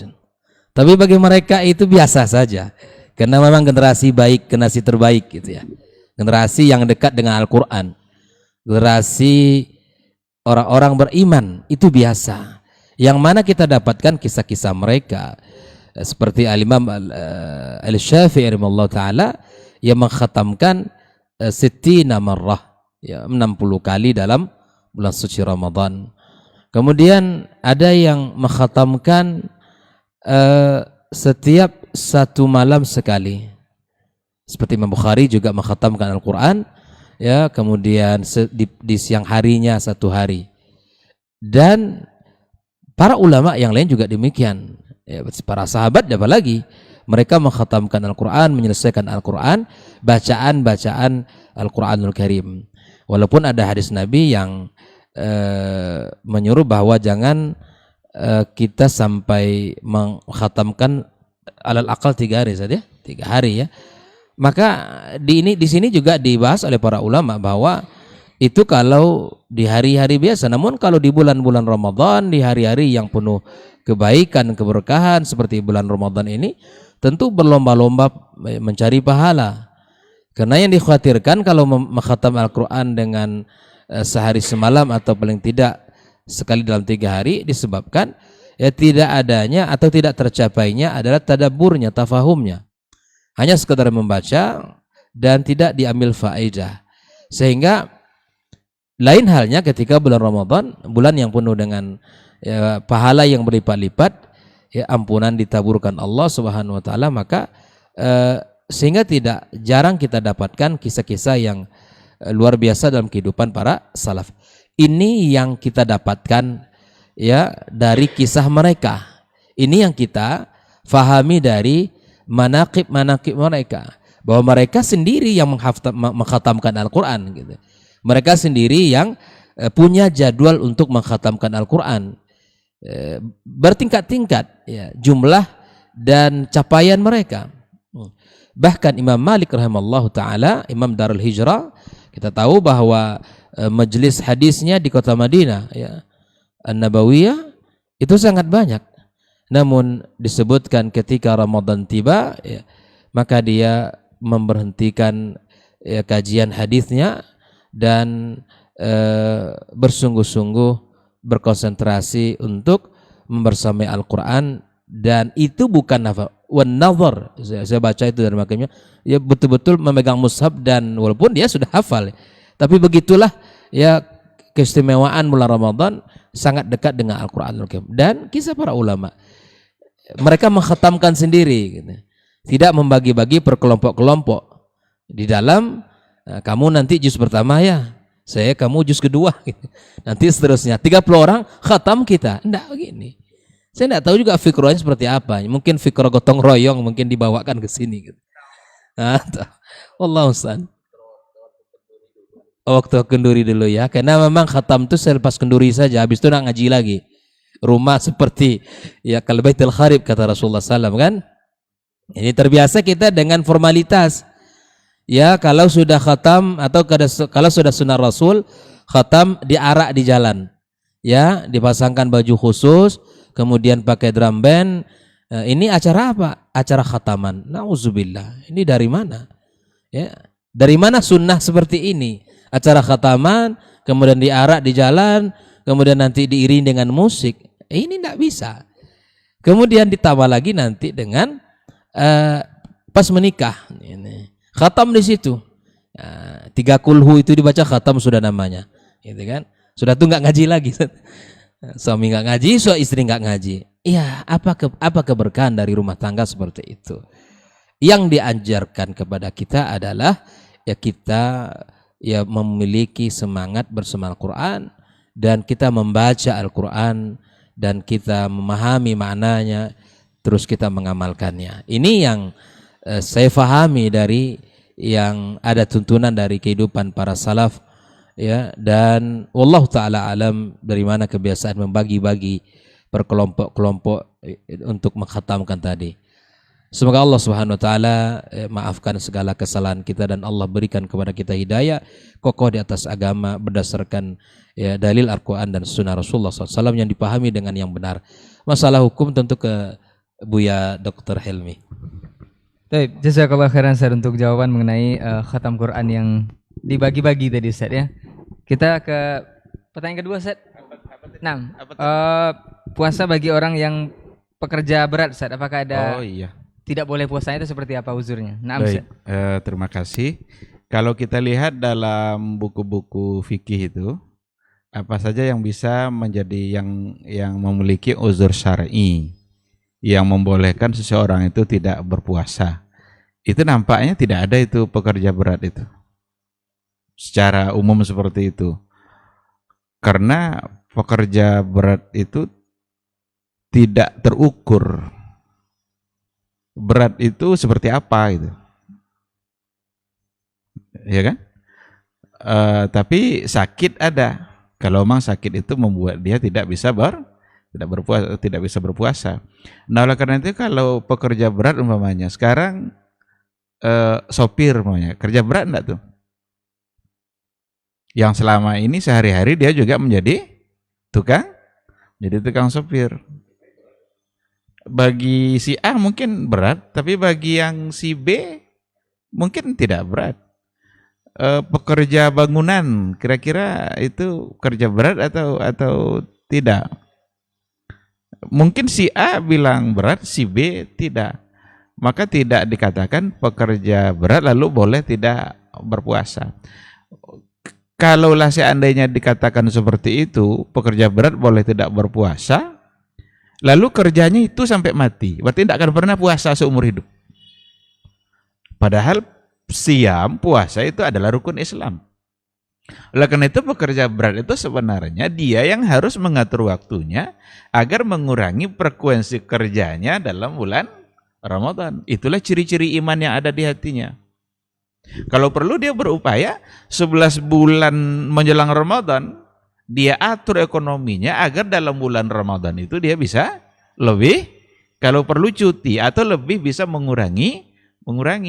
Tapi bagi mereka itu biasa saja, karena memang generasi baik, generasi terbaik gitu ya. Generasi yang dekat dengan Al-Quran, generasi orang-orang beriman, itu biasa. Yang mana kita dapatkan kisah-kisah mereka, seperti Al-Imam Al-Syafi'i rahimahullah ta'ala yang mengkhatamkan sittina marrah, ya, 60 kali dalam bulan suci Ramadan. Kemudian ada yang mengkhatamkan setiap satu malam sekali, seperti Imam Bukhari juga mengkhatamkan Al-Quran ya, kemudian di siang harinya satu hari. Dan Para ulama yang lain juga demikian. Ya, para sahabat apalagi mereka mengkhatamkan Al-Quran, menyelesaikan Al-Quran, bacaan-bacaan Al-Quranul Karim. Walaupun ada hadis Nabi yang menyuruh bahwa jangan kita sampai mengkhatamkan alal akal 3 hari saja, 3 hari ya. Maka di sini juga dibahas oleh para ulama bahwa itu kalau di hari-hari biasa. Namun kalau di bulan-bulan Ramadan, di hari-hari yang penuh kebaikan, keberkahan seperti bulan Ramadan ini, tentu berlomba-lomba mencari pahala. Karena yang dikhawatirkan kalau mengkhatam Al-Quran dengan sehari semalam atau paling tidak sekali dalam 3 hari, disebabkan ya tidak adanya atau tidak tercapainya adalah tadabburnya, tafahumnya. Hanya sekadar membaca dan tidak diambil faedah. Sehingga lain halnya ketika bulan Ramadan, bulan yang penuh dengan ya, pahala yang berlipat-lipat, ya, ampunan ditaburkan Allah Subhanahu wa taala, maka sehingga tidak jarang kita dapatkan kisah-kisah yang luar biasa dalam kehidupan para salaf. Ini yang kita dapatkan ya dari kisah mereka. Ini yang kita fahami dari manaqib-manaqib mereka, bahwa mereka sendiri yang mengkhatamkan Al-Quran gitu. Mereka sendiri yang punya jadwal untuk mengkhatamkan Al-Quran, bertingkat-tingkat ya, jumlah dan capaian mereka. Bahkan Imam Malik rahimallahu ta'ala, Imam Darul Hijrah, kita tahu bahwa majelis hadisnya di kota Madinah ya, An-Nabawiyah, itu sangat banyak. Namun disebutkan ketika Ramadan tiba ya, maka dia memberhentikan ya, kajian hadisnya dan bersungguh-sungguh berkonsentrasi untuk membersamai Al-Quran. Dan itu bukan wan-nazar, saya baca itu dari makanya ya, betul-betul memegang mushaf, dan walaupun dia sudah hafal, tapi begitulah ya keistimewaan bulan Ramadan, sangat dekat dengan Al-Quranul Karim. Dan kisah para ulama, mereka mengkhatamkan sendiri gitu. Tidak membagi-bagi per kelompok-kelompok di dalam kamu nanti juz pertama ya, saya kamu juz kedua gitu. Nanti seterusnya 30 orang khatam kita. Enggak begini. Saya enggak tahu juga fikrahnya seperti apa. Mungkin fikrah gotong royong mungkin dibawakan ke sini gitu. Nah, wallahu a'lam. Waktu kenduri dulu ya. Karena memang khatam itu selepas kenduri saja, habis itu nak ngaji lagi. Rumah seperti ya kal baitul kharib kata Rasulullah SAW kan. Ini terbiasa kita dengan formalitas. Ya, kalau sudah khatam atau kalau sudah sunnah Rasul, khatam diarak di jalan. Ya, dipasangkan baju khusus, kemudian pakai drum band. Ini acara apa? Acara khataman. Nauzubillah. Ini dari mana? Ya, dari mana sunnah seperti ini? Acara khataman, kemudian diarak di jalan, kemudian nanti diiringi dengan musik. Ini tidak bisa. Kemudian ditambah lagi nanti dengan pas menikah. Ini khatam di situ. 3 kulhu itu dibaca khatam sudah namanya. Gitu kan? Sudah tuh nggak ngaji lagi. Suami nggak ngaji, istri nggak ngaji. Iya, apa keberkahan dari rumah tangga seperti itu? Yang diajarkan kepada kita adalah ya kita ya memiliki semangat bersama Al-Quran, dan kita membaca Al-Quran dan kita memahami maknanya, terus kita mengamalkannya. Ini yang saya fahami dari yang ada tuntunan dari kehidupan para salaf ya. Dan wallahu taala alam dari mana kebiasaan membagi-bagi per kelompok-kelompok untuk mengkhatamkan tadi. Semoga Allah Subhanahu wa taala maafkan segala kesalahan kita, dan Allah berikan kepada kita hidayah kokoh di atas agama berdasarkan ya dalil Al-Qur'an dan sunnah Rasulullah SAW yang dipahami dengan yang benar. Masalah hukum tentu ke Buya Dr. Helmi. Baik, jazakallah khairan Ustaz untuk jawaban mengenai khatam Quran yang dibagi-bagi tadi Ustaz ya. Kita ke pertanyaan kedua Ustaz. Nah, puasa bagi orang yang pekerja berat Ustaz, apakah ada tidak boleh puasanya itu seperti apa uzurnya? Nah, baik, terima kasih. Kalau kita lihat dalam buku-buku fikih itu, apa saja yang bisa menjadi yang memiliki uzur syar'i yang membolehkan seseorang itu tidak berpuasa. Itu nampaknya tidak ada itu pekerja berat itu. Secara umum seperti itu. Karena pekerja berat itu tidak terukur. Berat itu seperti apa itu, ya kan? Tapi sakit ada. Kalau memang sakit itu membuat dia tidak bisa berpuasa. Nah, oleh karena itu kalau pekerja berat umpamanya sekarang sopir umpamanya, kerja berat enggak tuh? Yang selama ini sehari-hari dia juga menjadi tukang sopir. Bagi si A mungkin berat, tapi bagi yang si B mungkin tidak berat. Pekerja bangunan, kira-kira itu kerja berat atau tidak? Mungkin si A bilang berat, si B tidak. Maka tidak dikatakan pekerja berat lalu boleh tidak berpuasa. Kalaulah seandainya dikatakan seperti itu, pekerja berat boleh tidak berpuasa, lalu kerjanya itu sampai mati, berarti tidak akan pernah puasa seumur hidup. Padahal siam, puasa itu adalah rukun Islam. Oleh karena itu pekerja berat itu sebenarnya dia yang harus mengatur waktunya agar mengurangi frekuensi kerjanya dalam bulan Ramadan. Itulah ciri-ciri iman yang ada di hatinya. Kalau perlu dia berupaya 11 bulan menjelang Ramadan, dia atur ekonominya agar dalam bulan Ramadan itu dia bisa lebih, kalau perlu cuti atau lebih bisa mengurangi.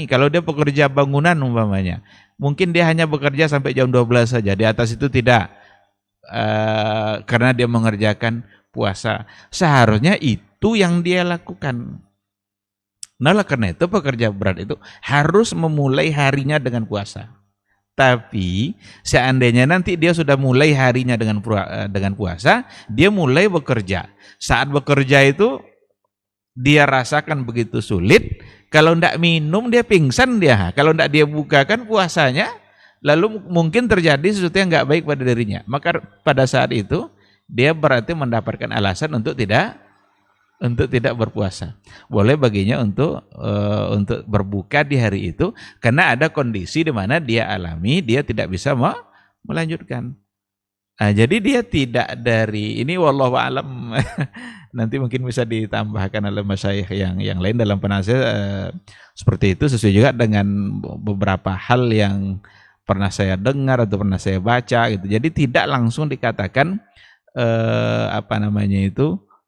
Kalau dia pekerja bangunan umpamanya, mungkin dia hanya bekerja sampai jam 12 saja, di atas itu tidak, karena dia mengerjakan puasa. Seharusnya itu yang dia lakukan. Nah, karena itu pekerja berat itu harus memulai harinya dengan puasa. Tapi seandainya nanti dia sudah mulai harinya dengan puasa, dia mulai bekerja. Saat bekerja itu dia rasakan begitu sulit, kalau tidak minum dia pingsan dia. Kalau tidak dia bukakan puasanya, lalu mungkin terjadi sesuatu yang nggak baik pada dirinya. Maka pada saat itu dia berarti mendapatkan alasan untuk tidak berpuasa. Boleh baginya untuk berbuka di hari itu karena ada kondisi di mana dia alami, dia tidak bisa melanjutkan. Nah, jadi dia tidak dari ini, wallahu alam. Nanti mungkin bisa ditambahkan oleh masyayikh yang lain dalam penasihat seperti itu, sesuai juga dengan beberapa hal yang pernah saya dengar atau pernah saya baca gitu. Jadi tidak langsung dikatakan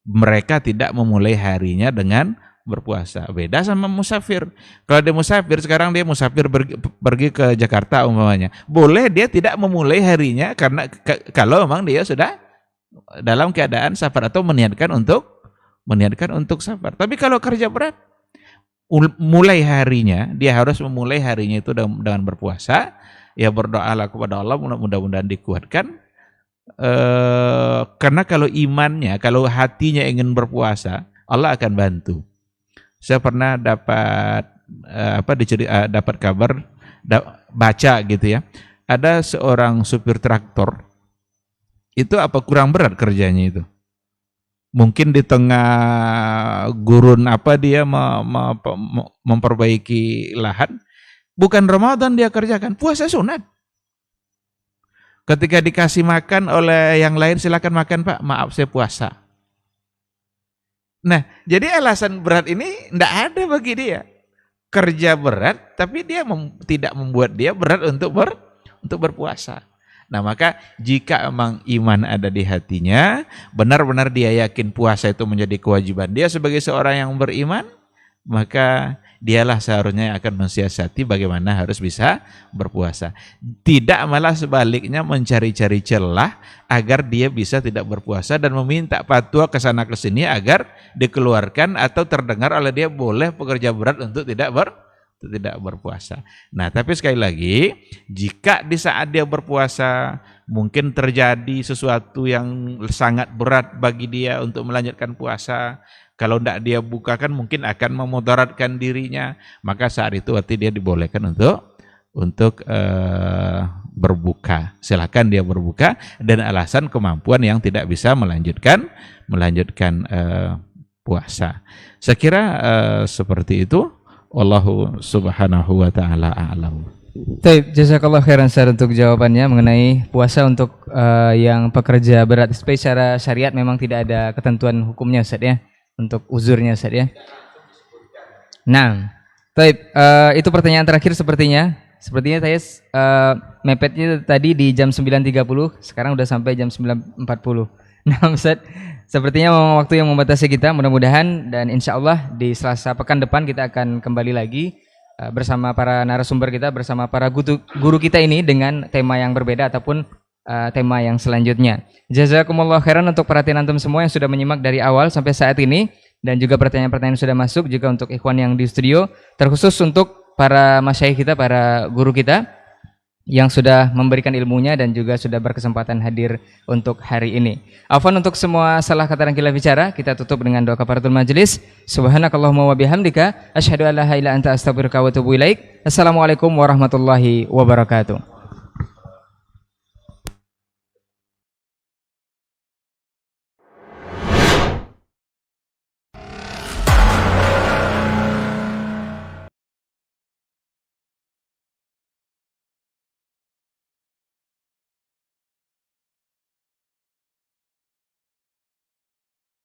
mereka tidak memulai harinya dengan berpuasa. Beda sama musafir. Kalau dia musafir, sekarang dia musafir pergi ke Jakarta umpamanya, boleh dia tidak memulai harinya karena kalau memang dia sudah dalam keadaan safar atau meniatkan untuk safar. Tapi kalau kerja berat, mulai harinya, dia harus memulai harinya itu dengan berpuasa. Ya, berdoalah kepada Allah mudah-mudahan dikuatkan. Karena kalau imannya, kalau hatinya ingin berpuasa, Allah akan bantu. Saya pernah dapat dapat kabar, baca gitu ya, ada seorang supir traktor itu kurang berat kerjanya itu. Mungkin di tengah gurun dia memperbaiki lahan, bukan Ramadan dia kerjakan, puasa sunat. Ketika dikasih makan oleh yang lain, silakan makan Pak, maaf saya puasa. Nah, jadi alasan berat ini tidak ada bagi dia. Kerja berat, tapi dia tidak membuat dia berat untuk berpuasa. Nah, maka jika memang iman ada di hatinya, benar-benar dia yakin puasa itu menjadi kewajiban dia sebagai seorang yang beriman, maka dialah seharusnya yang akan mensiasati bagaimana harus bisa berpuasa. Tidak malah sebaliknya mencari-cari celah agar dia bisa tidak berpuasa dan meminta fatwa ke sana ke sini agar dikeluarkan atau terdengar oleh dia boleh pekerja berat untuk tidak berpuasa. Nah, tapi sekali lagi, jika di saat dia berpuasa mungkin terjadi sesuatu yang sangat berat bagi dia untuk melanjutkan puasa, kalau tidak dia bukakan mungkin akan memudaratkan dirinya, maka saat itu arti dia dibolehkan untuk berbuka. Silakan dia berbuka dan alasan kemampuan yang tidak bisa melanjutkan puasa. Saya kira seperti itu. Wallahu subhanahu wa ta'ala a'lam. Baik, jazakallah khairan Ustaz untuk jawabannya mengenai puasa untuk yang pekerja berat. Tapi secara syariat memang tidak ada ketentuan hukumnya Ustaz ya, untuk uzurnya Ustaz ya. Nah, baik, itu pertanyaan terakhir sepertinya. Sepertinya saya mepetnya tadi di jam 9.30, sekarang udah sampai jam 9.40. Nah Ustaz, sepertinya memang waktu yang membatasi kita. Mudah-mudahan dan insya Allah di Selasa pekan depan kita akan kembali lagi bersama para narasumber kita, bersama para guru kita ini dengan tema yang berbeda ataupun tema yang selanjutnya. Jazakumullah khairan untuk perhatian antum semua yang sudah menyimak dari awal sampai saat ini, dan juga pertanyaan-pertanyaan sudah masuk juga untuk ikhwan yang di studio, terkhusus untuk para masyayikh kita, para guru kita yang sudah memberikan ilmunya dan juga sudah berkesempatan hadir untuk hari ini. Afwan untuk semua salah kata dan khilaf bicara, kita tutup dengan doa kafaratul majelis. Subhanakallahumma wa bihamdika asyhadu an la ilaha illa anta astaghfiruka wa atubu ilaik. Assalamualaikum warahmatullahi wabarakatuh.